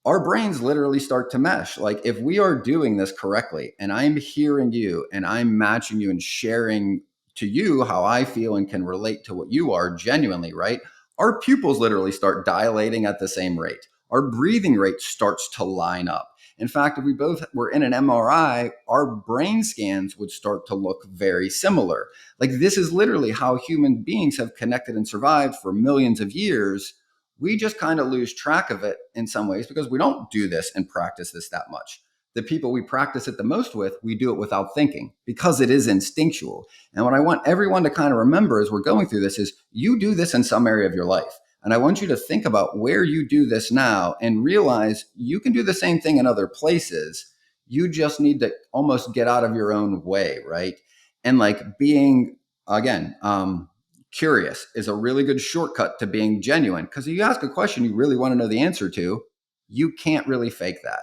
S3: our brains literally start to mesh. Like if we are doing this correctly and I'm hearing you and I'm matching you and sharing to you how I feel and can relate to what you are genuinely, right? Our pupils literally start dilating at the same rate. Our breathing rate starts to line up. In fact, if we both were in an MRI, our brain scans would start to look very similar. Like this is literally how human beings have connected and survived for millions of years. We just kind of lose track of it in some ways because we don't do this and practice this that much. The people we practice it the most with, we do it without thinking because it is instinctual. And what I want everyone to kind of remember as we're going through this is you do this in some area of your life. And I want you to think about where you do this now and realize you can do the same thing in other places. You just need to almost get out of your own way, right? And like being, again, curious is a really good shortcut to being genuine because if you ask a question you really want to know the answer to, you can't really fake that.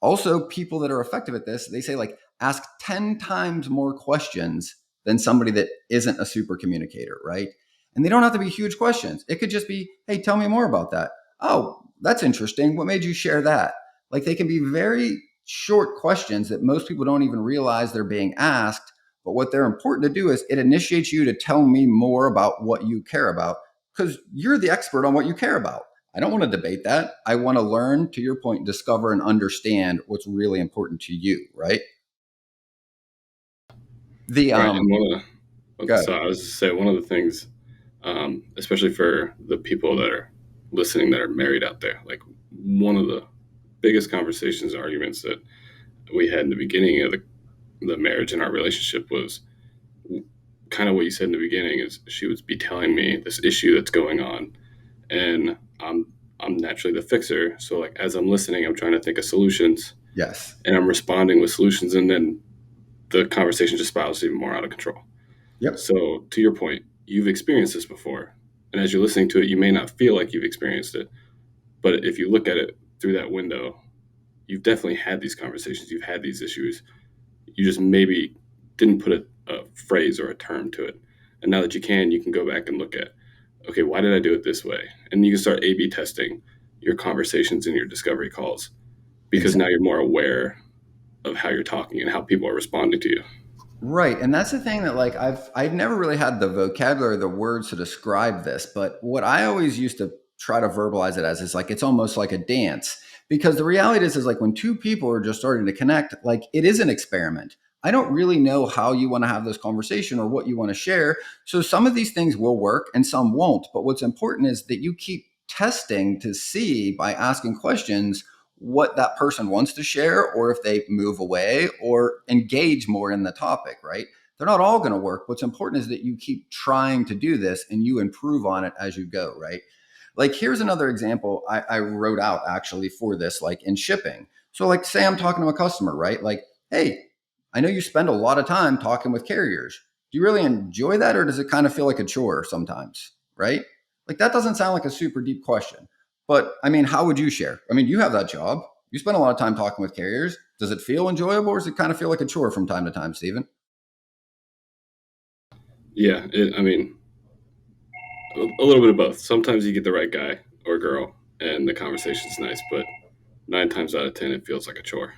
S3: Also, people that are effective at this, they say like ask 10 times more questions than somebody that isn't a super communicator, right? And they don't have to be huge questions. It could just be, hey, tell me more about that. Oh, that's interesting. What made you share that? Like they can be very short questions that most people don't even realize they're being asked. But what they're important to do is it initiates you to tell me more about what you care about because you're the expert on what you care about. I don't want to debate that. I want to learn, to your point, discover and understand what's really important to you, right? The
S4: Right. And
S3: Go ahead.
S4: so I was to say one of the things, especially for the people that are listening that are married out there, like one of the biggest conversations, arguments that we had in the beginning of the marriage and our relationship was kind of what you said in the beginning is she would be telling me this issue that's going on and I'm naturally the fixer. So like as I'm listening, I'm trying to think of solutions
S3: Yes.
S4: and I'm responding with solutions and then the conversation just spirals even more out of control.
S3: Yep.
S4: So to your point, you've experienced this before. And as you're listening to it, you may not feel like you've experienced it. But if you look at it through that window, you've definitely had these conversations. You've had these issues. You just maybe didn't put a phrase or a term to it. And now that you can go back and look at, okay, why did I do it this way? And you can start A/B testing your conversations and your discovery calls because
S3: Exactly.
S4: now you're more aware of how you're talking and how people are responding to you.
S3: Right. And that's the thing that like I've never really had the vocabulary, the words to describe this, but what I always used to try to verbalize it as is like it's almost like a dance. Because the reality is like when two people are just starting to connect, like it is an experiment. I don't really know how you want to have this conversation or what you want to share. So some of these things will work and some won't. But what's important is that you keep testing to see by asking questions what that person wants to share or if they move away or engage more in the topic, right? They're not all going to work. What's important is that you keep trying to do this and you improve on it as you go, right? Like, here's another example I wrote out actually for this, like in shipping. So, like, say I'm talking to a customer, right? Like, hey, I know you spend a lot of time talking with carriers. Do you really enjoy that or does it kind of feel like a chore sometimes, right? Like, that doesn't sound like a super deep question. But I mean, how would you share? I mean, you have that job. You spend a lot of time talking with carriers. Does it feel enjoyable or does it kind of feel like a chore from time to time, Stephen?
S4: Yeah, I mean, a little bit of both. Sometimes you get the right guy or girl, and the conversation's nice, but 9 times out of 10, it feels like a chore.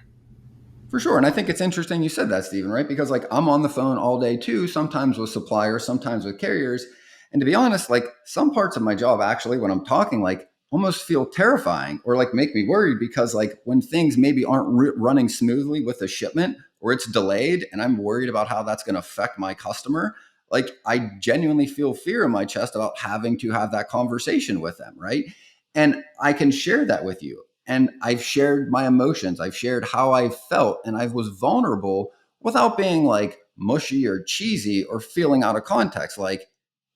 S3: For sure. And I think it's interesting you said that, Stephen, right? Because like I'm on the phone all day too, sometimes with suppliers, sometimes with carriers. And to be honest, like some parts of my job actually, when I'm talking, like almost feel terrifying or like make me worried because like when things maybe aren't running smoothly with a shipment or it's delayed and I'm worried about how that's going to affect my customer, like I genuinely feel fear in my chest about having to have that conversation with them, right? And I can share that with you and I've shared my emotions. I've shared how I felt and I was vulnerable without being like mushy or cheesy or feeling out of context. Like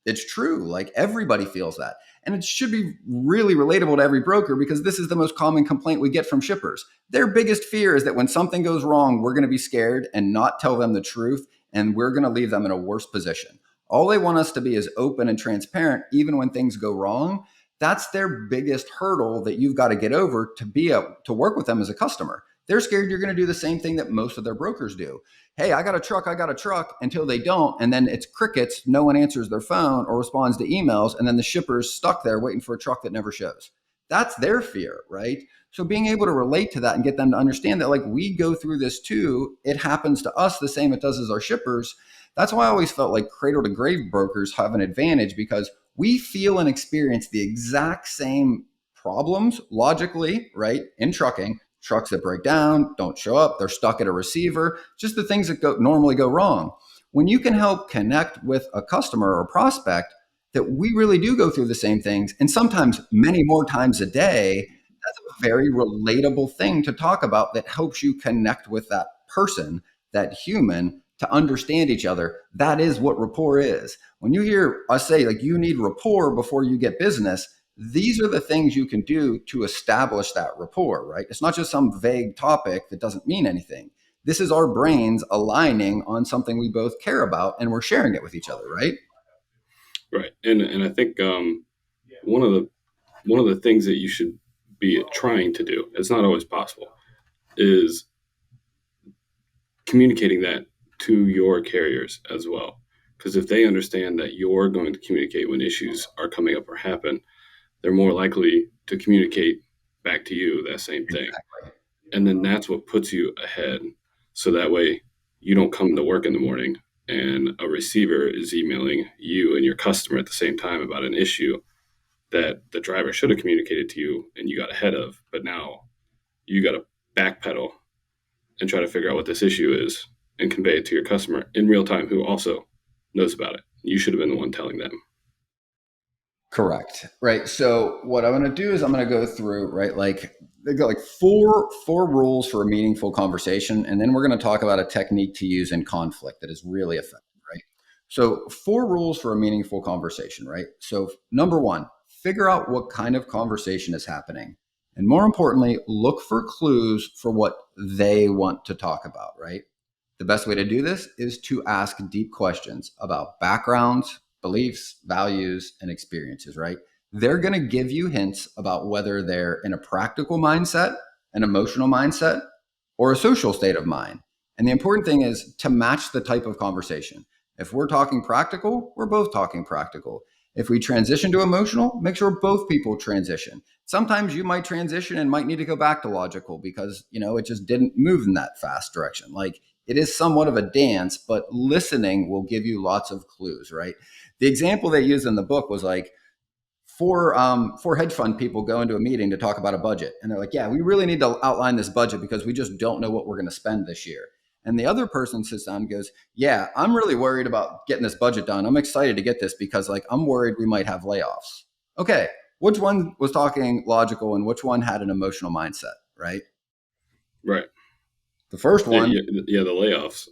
S3: it's true. Like everybody feels that. And it should be really relatable to every broker because this is the most common complaint we get from shippers. Their biggest fear is that when something goes wrong, we're going to be scared and not tell them the truth. And we're going to leave them in a worse position. All they want us to be is open and transparent, even when things go wrong. That's their biggest hurdle that you've got to get over to work with them as a customer. They're scared you're going to do the same thing that most of their brokers do. Hey, I got a truck until they don't. And then it's crickets. No one answers their phone or responds to emails. And then the shipper's stuck there waiting for a truck that never shows. That's their fear, right? So being able to relate to that and get them to understand that like we go through this too, it happens to us the same it does as our shippers. That's why I always felt like cradle to grave brokers have an advantage because we feel and experience the exact same problems logically, right? In trucking, trucks that break down, don't show up, they're stuck at a receiver, just the things that normally go wrong. When you can help connect with a customer or prospect that we really do go through the same things, and sometimes many more times a day, that's a very relatable thing to talk about that helps you connect with that person, that human, to understand each other. That is what rapport is. When you hear us say, like, you need rapport before you get business, these are the things you can do to establish that rapport, right? It's not just some vague topic that doesn't mean anything. This is our brains aligning on something we both care about and we're sharing it with each other, right?
S4: Right, and I think one of the things that you should be trying to do, it's not always possible, is communicating that to your carriers as well. Because if they understand that you're going to communicate when issues are coming up or happen, they're more likely to communicate back to you that same thing.
S3: Exactly.
S4: And then that's what puts you ahead. So that way you don't come to work in the morning and a receiver is emailing you and your customer at the same time about an issue that the driver should have communicated to you and you got ahead of, but now you got to backpedal and try to figure out what this issue is and convey it to your customer in real time who also knows about it. You should have been the one telling them.
S3: Correct. Right. So what I'm going to do is I'm going to go through, right? Like they got like four rules for a meaningful conversation. And then we're going to talk about a technique to use in conflict that is really effective, right? So 4 rules for a meaningful conversation, right? So number 1, figure out what kind of conversation is happening. And more importantly, look for clues for what they want to talk about, right? The best way to do this is to ask deep questions about backgrounds, beliefs, values, and experiences, right? They're going to give you hints about whether they're in a practical mindset, an emotional mindset, or a social state of mind. And the important thing is to match the type of conversation. If we're talking practical, we're both talking practical. If we transition to emotional, make sure both people transition. Sometimes you might transition and might need to go back to logical because, it just didn't move in that fast direction. Like, it is somewhat of a dance, but listening will give you lots of clues, right? The example they used in the book was like, four hedge fund people go into a meeting to talk about a budget. And they're like, yeah, we really need to outline this budget because we just don't know what we're going to spend this year. And the other person sits down and goes, yeah, I'm really worried about getting this budget done. I'm excited to get this because I'm worried we might have layoffs. Okay. Which one was talking logical and which one had an emotional mindset, right?
S4: Right.
S3: The first one.
S4: Yeah, the layoffs.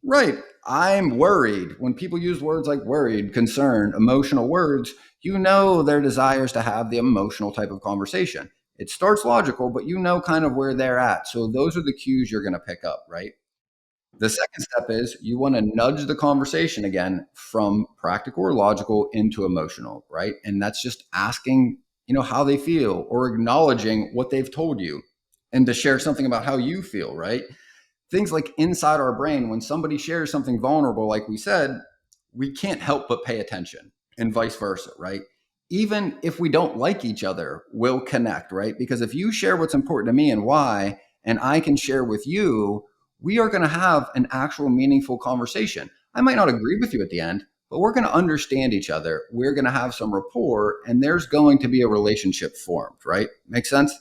S3: Right. I'm worried. When people use words like worried, concerned, emotional words, their desires to have the emotional type of conversation. It starts logical, but kind of where they're at. So those are the cues you're going to pick up, right? The second step is you want to nudge the conversation again from practical or logical into emotional, right? And that's just asking, how they feel or acknowledging what they've told you and to share something about how you feel, right? Things like inside our brain, when somebody shares something vulnerable, like we said, we can't help but pay attention and vice versa, right? Even if we don't like each other, we'll connect, right? Because if you share what's important to me and why, and I can share with you, we are going to have an actual meaningful conversation. I might not agree with you at the end, but we're going to understand each other. We're going to have some rapport, and there's going to be a relationship formed, right? Make sense?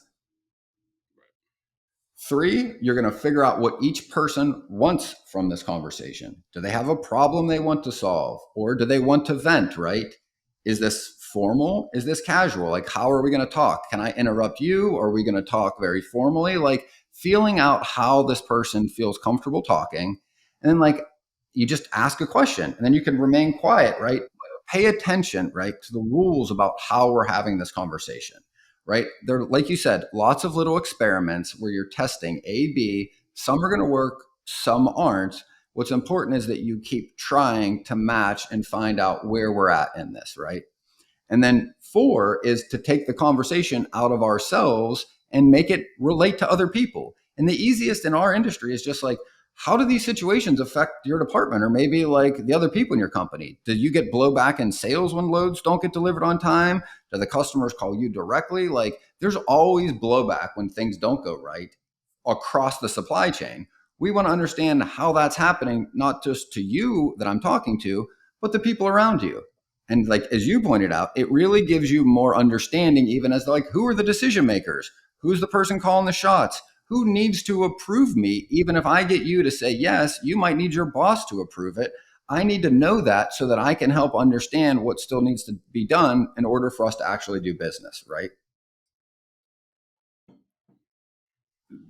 S3: 3, you're going to figure out what each person wants from this conversation. Do they have a problem they want to solve? Or do they want to vent, right? Is this formal? Is this casual? Like, how are we going to talk? Can I interrupt you? Or are we going to talk very formally? Like, feeling out how this person feels comfortable talking. And then, you just ask a question and then you can remain quiet, right? Pay attention, right, to the rules about how we're having this conversation. Right? There, like you said, lots of little experiments where you're testing A, B. Some are going to work, some aren't. What's important is that you keep trying to match and find out where we're at in this, right? And then 4 is to take the conversation out of ourselves and make it relate to other people. And the easiest in our industry is just like, how do these situations affect your department or maybe like the other people in your company? Did you get blowback in sales when loads don't get delivered on time? Do the customers call you directly? Like, there's always blowback when things don't go right across the supply chain. We want to understand how that's happening, not just to you that I'm talking to, but the people around you. And like, as you pointed out, it really gives you more understanding, even as like, who are the decision makers? Who's the person calling the shots? Who needs to approve me? Even if I get you to say yes, you might need your boss to approve it. I need to know that so that I can help understand what still needs to be done in order for us to actually do business, right?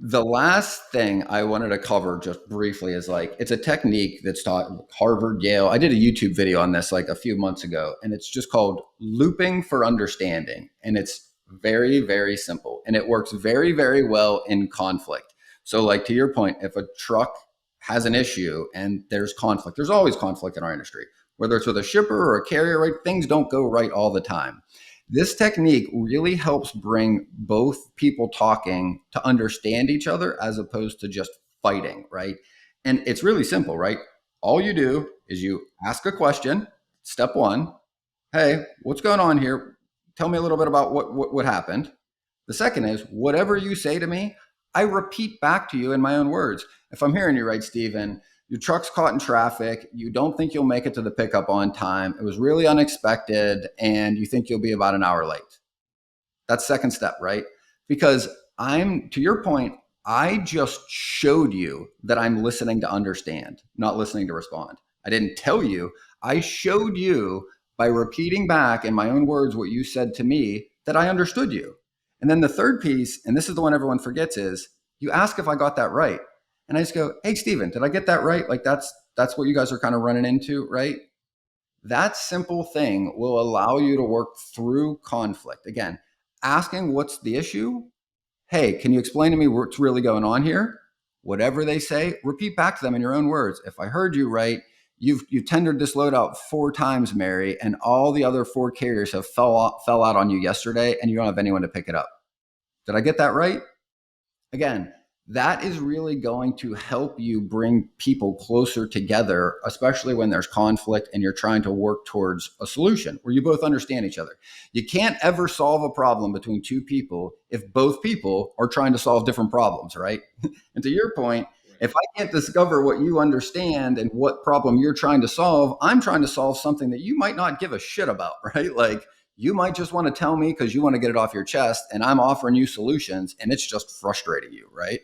S3: The last thing I wanted to cover just briefly is like, it's a technique that's taught Harvard, Yale. I did a YouTube video on this like a few months ago, and it's just called looping for understanding. And it's very, very simple. And it works very, very well in conflict. So like to your point, if a truck has an issue and there's conflict, there's always conflict in our industry, whether it's with a shipper or a carrier, right? Things don't go right all the time. This technique really helps bring both people talking to understand each other as opposed to just fighting, right? And it's really simple, right? All you do is you ask a question. Step 1, hey, what's going on here? Tell me a little bit about what happened. The second is, whatever you say to me, I repeat back to you in my own words. If I'm hearing you right, Stephen, your truck's caught in traffic. You don't think you'll make it to the pickup on time. It was really unexpected, and you think you'll be about an hour late. That's second step, right? Because to your point, I just showed you that I'm listening to understand, not listening to respond. I didn't tell you. I showed you by repeating back in my own words what you said to me that I understood you. And then the third piece, and this is the one everyone forgets, is you ask if I got that right. And I just go, hey, Steven, did I get that right? Like that's what you guys are kind of running into, right? That simple thing will allow you to work through conflict. Again, asking what's the issue? Hey, can you explain to me what's really going on here? Whatever they say, repeat back to them in your own words. If I heard you right, you tendered this load out 4 times, Mary, and all the other 4 carriers have fell out on you yesterday, and you don't have anyone to pick it up. Did I get that right? Again, that is really going to help you bring people closer together, especially when there's conflict and you're trying to work towards a solution where you both understand each other. You can't ever solve a problem between two people if both people are trying to solve different problems, right? And to your point, if I can't discover what you understand and what problem you're trying to solve, I'm trying to solve something that you might not give a shit about, right? Like, you might just want to tell me because you want to get it off your chest, and I'm offering you solutions, and it's just frustrating you, right?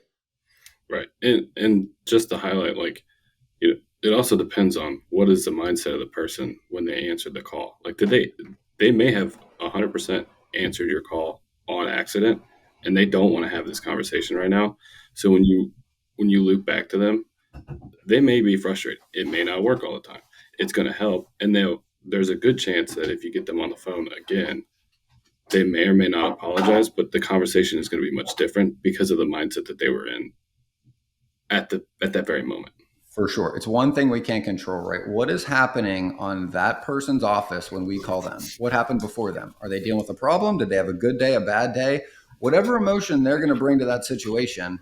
S4: Right. And just to highlight, like, it also depends on what is the mindset of the person when they answered the call. Like, they may have 100% answered your call on accident, and they don't want to have this conversation right now. So when you loop back to them, they may be frustrated. It may not work all the time. It's going to help, and there's a good chance that if you get them on the phone again, they may or may not apologize, but the conversation is going to be much different because of the mindset that they were in at that very moment.
S3: For sure. It's one thing we can't control, right? What is happening on that person's office when we call them? What happened before them? Are they dealing with a problem? Did they have a good day, a bad day? Whatever emotion they're going to bring to that situation,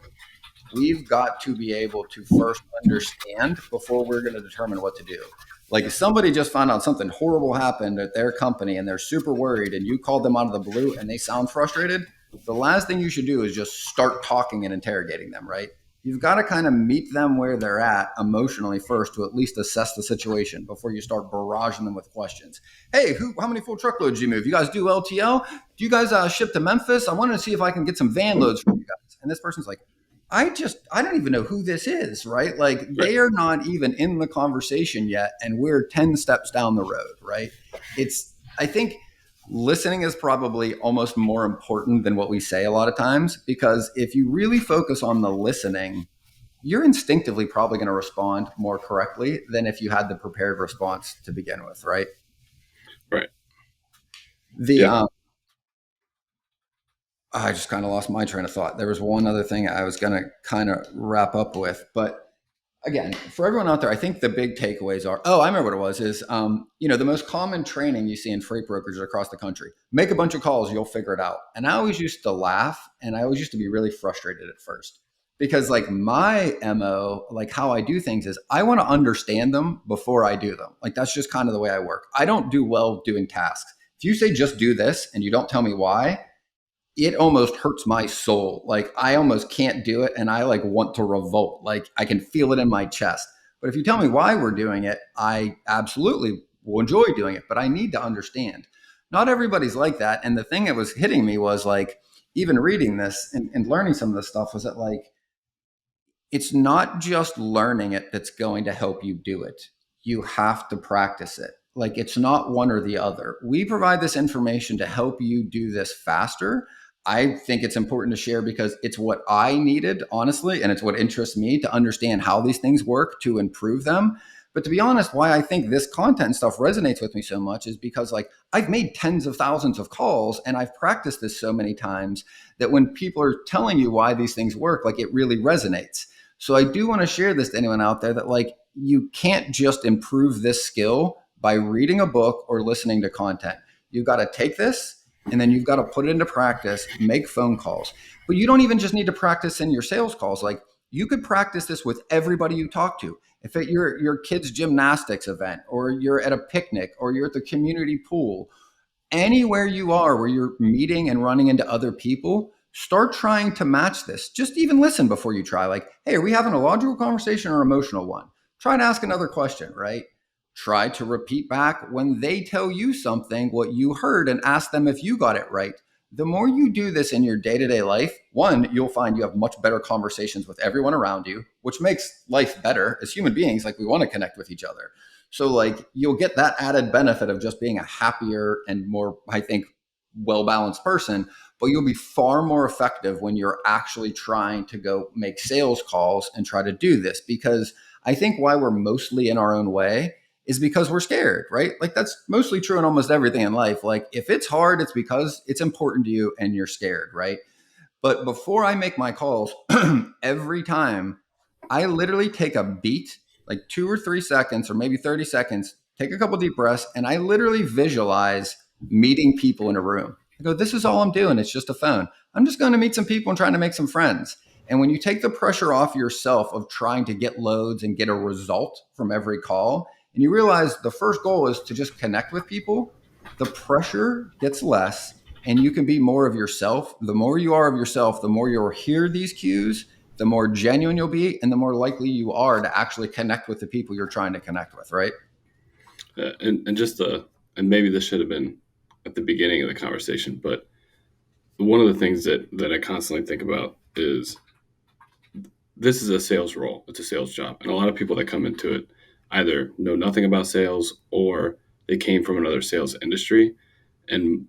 S3: we've got to be able to first understand before we're going to determine what to do. Like, if somebody just found out something horrible happened at their company and they're super worried, and you called them out of the blue and they sound frustrated, the last thing you should do is just start talking and interrogating them, right? You've got to kind of meet them where they're at emotionally first to at least assess the situation before you start barraging them with questions. Hey, how many full truckloads do you move? You guys do LTL? Do you guys ship to Memphis? I wanted to see if I can get some van loads from you guys. And this person's like, I don't even know who this is, right? Like, they are not even in the conversation yet, and we're 10 steps down the road, right? I think listening is probably almost more important than what we say a lot of times, because if you really focus on the listening, you're instinctively probably going to respond more correctly than if you had the prepared response to begin with, right?
S4: Right.
S3: I just kind of lost my train of thought. There was one other thing I was going to kind of wrap up with, but again, for everyone out there, I think the big takeaways are, I remember what it was, is, the most common training you see in freight brokerages across the country: make a bunch of calls, you'll figure it out. And I always used to laugh, and I always used to be really frustrated at first, because like my MO, like how I do things is I want to understand them before I do them. Like, that's just kind of the way I work. I don't do well doing tasks. If you say just do this and you don't tell me why, it almost hurts my soul. Like, I almost can't do it, and I like want to revolt. Like, I can feel it in my chest. But if you tell me why we're doing it, I absolutely will enjoy doing it, but I need to understand. Not everybody's like that. And the thing that was hitting me was, like, even reading this and learning some of this stuff, was that, like, it's not just learning it that's going to help you do it. You have to practice it. Like, it's not one or the other. We provide this information to help you do this faster. I think it's important to share because it's what I needed, honestly, and it's what interests me to understand how these things work to improve them. But to be honest, why I think this content stuff resonates with me so much is because, like, I've made tens of thousands of calls and I've practiced this so many times that when people are telling you why these things work, like, it really resonates. So I do want to share this to anyone out there that, like, you can't just improve this skill by reading a book or listening to content. You've got to take this and then you've got to put it into practice, make phone calls. But you don't even just need to practice in your sales calls. Like, you could practice this with everybody you talk to. If at your kid's gymnastics event, or you're at a picnic, or you're at the community pool, anywhere you are where you're meeting and running into other people, start trying to match this. Just even listen before you try. Like, hey, are we having a logical conversation or an emotional one? Try to ask another question, right? Try to repeat back when they tell you something, what you heard, and ask them if you got it right. The more you do this in your day-to-day life, one, you'll find you have much better conversations with everyone around you, which makes life better. As human beings, like, we want to connect with each other. So, like, you'll get that added benefit of just being a happier and more, I think, well-balanced person, but you'll be far more effective when you're actually trying to go make sales calls and try to do this. Because I think why we're mostly in our own way is because we're scared, right? Like, that's mostly true in almost everything in life. Like, if it's hard, it's because it's important to you and you're scared, right? But before I make my calls, every time, I literally take a beat, like 2 or 3 seconds, or maybe 30 seconds, take a couple deep breaths, and I literally visualize meeting people in a room. I go, this is all I'm doing. It's just a phone. I'm just going to meet some people and trying to make some friends. And when you take the pressure off yourself of trying to get loads and get a result from every call, and you realize the first goal is to just connect with people, the pressure gets less and you can be more of yourself. The more you are of yourself, the more you'll hear these cues, the more genuine you'll be, and the more likely you are to actually connect with the people you're trying to connect with, right?
S4: And maybe this should have been at the beginning of the conversation, but one of the things that I constantly think about is this is a sales role. It's a sales job. And a lot of people that come into it either know nothing about sales or they came from another sales industry. And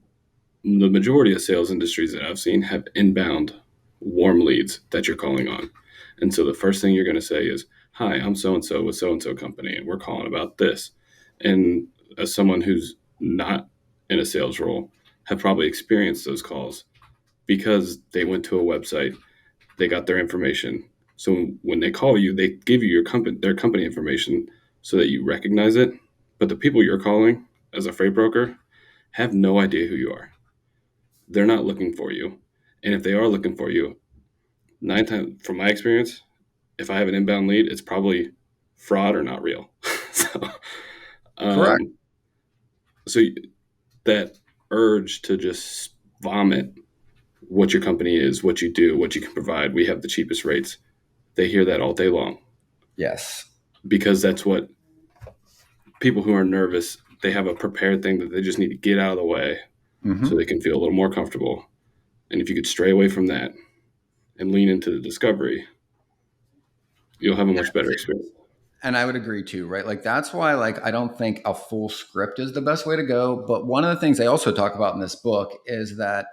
S4: the majority of sales industries that I've seen have inbound warm leads that you're calling on. And so the first thing you're going to say is, hi, I'm so-and-so with so-and-so company, and we're calling about this. And as someone who's not in a sales role, have probably experienced those calls because they went to a website, they got their information. So when they call you, they give you their company information so that you recognize it. But the people you're calling as a freight broker have no idea who you are. They're not looking for you. And if they are looking for you, 9 times, from my experience, if I have an inbound lead, it's probably fraud or not real. so,
S3: Correct.
S4: um, so that urge to just vomit what your company is, what you do, what you can provide, we have the cheapest rates. They hear that all day long.
S3: Yes.
S4: Because that's what people who are nervous, they have a prepared thing that they just need to get out of the way so they can feel a little more comfortable. And if you could stray away from that and lean into the discovery, you'll have a much better experience.
S3: And I would agree too, right? Like that's why I don't think a full script is the best way to go. But one of the things they also talk about in this book is that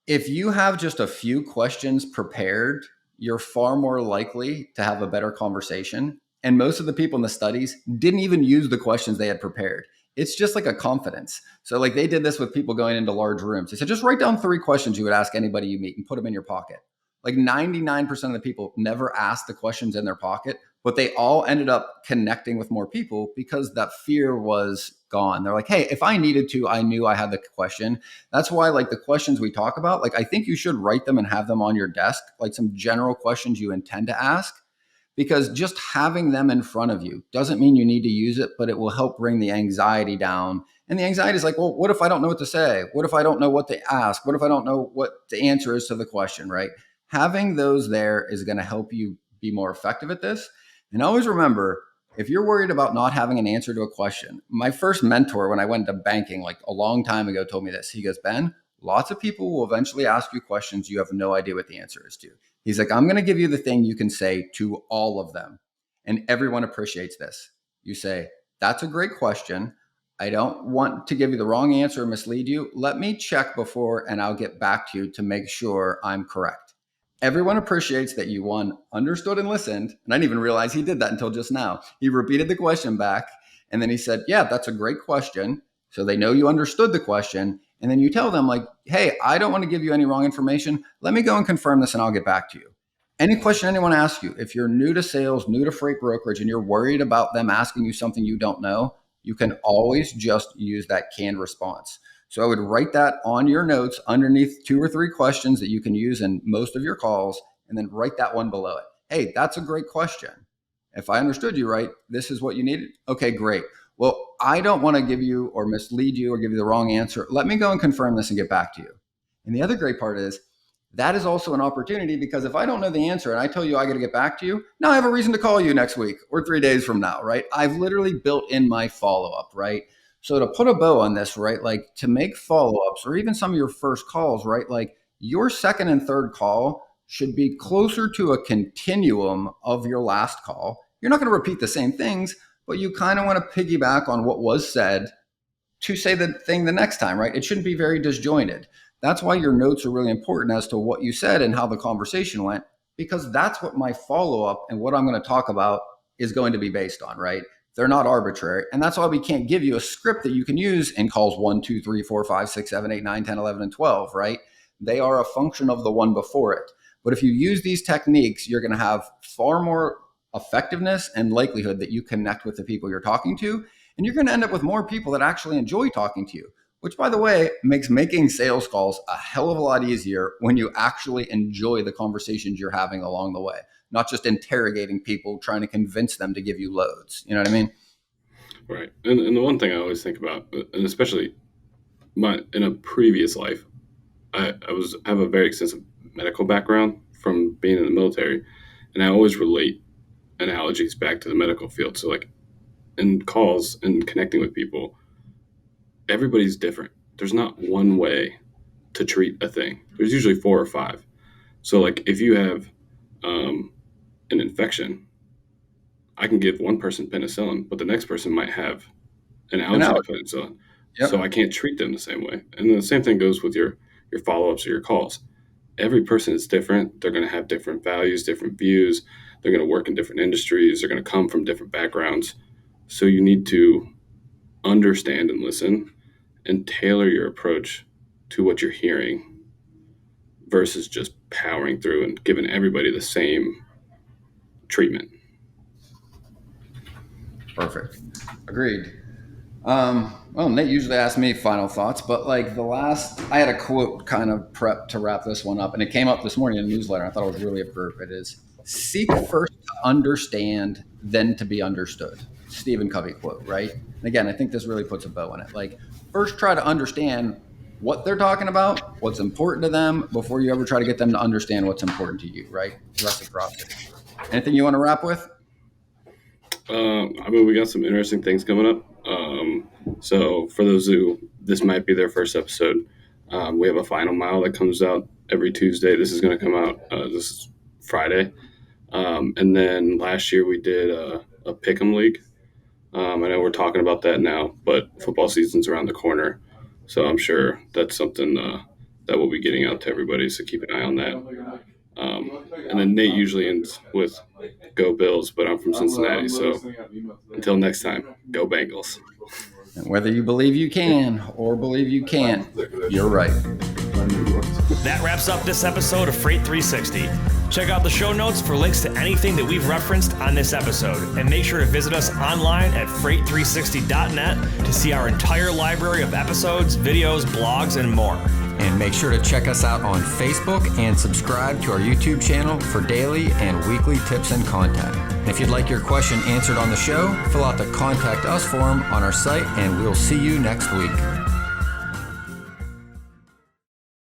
S3: if you have just a few questions prepared, you're far more likely to have a better conversation. And most of the people in the studies didn't even use the questions they had prepared. It's just like a confidence. So like they did this with people going into large rooms. They said, just write down 3 questions you would ask anybody you meet and put them in your pocket. Like 99% of the people never asked the questions in their pocket, but they all ended up connecting with more people because that fear was gone. They're like, hey, if I needed to, I knew I had the question. That's why like the questions we talk about, like I think you should write them and have them on your desk, like some general questions you intend to ask, because just having them in front of you doesn't mean you need to use it, but it will help bring the anxiety down. And the anxiety is like, well, what if I don't know what to say? What if I don't know what to ask? What if I don't know what the answer is to the question, right? Having those there is going to help you be more effective at this. And always remember, if you're worried about not having an answer to a question, my first mentor when I went to banking like a long time ago told me this. He goes, Ben, lots of people will eventually ask you questions you have no idea what the answer is to. He's like, I'm going to give you the thing you can say to all of them. And everyone appreciates this. You say, that's a great question. I don't want to give you the wrong answer or mislead you. Let me check before and I'll get back to you to make sure I'm correct. Everyone appreciates that you, one, understood and listened. And I didn't even realize he did that until just now. He repeated the question back. And then he said, yeah, that's a great question. So they know you understood the question. And then you tell them like, hey, I don't want to give you any wrong information. Let me go and confirm this and I'll get back to you. Any question anyone asks you, if you're new to sales, new to freight brokerage, and you're worried about them asking you something you don't know, you can always just use that canned response. So I would write that on your notes underneath 2 or 3 questions that you can use in most of your calls, and then write that one below it. Hey, that's a great question. If I understood you right, this is what you needed. Okay, great. Well, I don't want to give you or mislead you or give you the wrong answer. Let me go and confirm this and get back to you. And the other great part is that is also an opportunity, because if I don't know the answer and I tell you I got to get back to you, now I have a reason to call you next week or 3 days from now, right? I've literally built in my follow-up, right? So to put a bow on this, right, like to make follow-ups or even some of your first calls, right, like your second and third call should be closer to a continuum of your last call. You're not going to repeat the same things, but you kind of want to piggyback on what was said to say the thing the next time, right? It shouldn't be very disjointed. That's why your notes are really important as to what you said and how the conversation went, because that's what my follow-up and what I'm going to talk about is going to be based on, right? They're not arbitrary. And that's why we can't give you a script that you can use in calls 1, 2, 3, 4, 5, 6, 7, 8, 9, 10, 11, and 12, right? They are a function of the one before it. But if you use these techniques, you're going to have far more effectiveness and likelihood that you connect with the people you're talking to. And you're going to end up with more people that actually enjoy talking to you. which, by the way, makes making sales calls a hell of a lot easier when you actually enjoy the conversations you're having along the way, not just interrogating people, trying to convince them to give you loads. You know what I mean?
S4: Right. And the one thing I always think about, and especially in a previous life, I have a very extensive medical background from being in the military, and I always relate analogies back to the medical field. So like in calls and connecting with people, everybody's different. There's not one way to treat a thing. There's usually 4 or 5. So like if you have an infection, I can give one person penicillin, but the next person might have an allergy to penicillin.
S3: Yep.
S4: So I can't treat them the same way. And the same thing goes with your follow-ups or your calls. Every person is different. They're going to have different values, different views. They're going to work in different industries. They're going to come from different backgrounds. So you need to understand and listen and tailor your approach to what you're hearing versus just powering through and giving everybody the same treatment.
S3: Perfect. Agreed. Well, Nate usually asks me final thoughts, but like I had a quote kind of prepped to wrap this one up, and it came up this morning in a newsletter. I thought it was really appropriate. It is seek first to understand, then to be understood. Stephen Covey quote, right? And again, I think this really puts a bow on it. Like, first try to understand what they're talking about, what's important to them, before you ever try to get them to understand what's important to you, right? Reciprocity. Anything you want to wrap with?
S4: I mean, we got some interesting things coming up. So for those who this might be their first episode, we have a final mile that comes out every Tuesday. This is going to come out this is Friday. And then last year we did a pick'em league. I know we're talking about that now, but football season's around the corner, so I'm sure that's something that we'll be getting out to everybody. So keep an eye on that. And then Nate usually ends with "Go Bills," but I'm from Cincinnati, so until next time, go Bengals.
S3: And whether you believe you can or believe you can't, you're right.
S1: That wraps up this episode of Freight 360. Check out the show notes for links to anything that we've referenced on this episode. And make sure to visit us online at freight360.net to see our entire library of episodes, videos, blogs, and more.
S2: And make sure to check us out on Facebook and subscribe to our YouTube channel for daily and weekly tips and content. And if you'd like your question answered on the show, fill out the Contact Us form on our site, and we'll see you next week.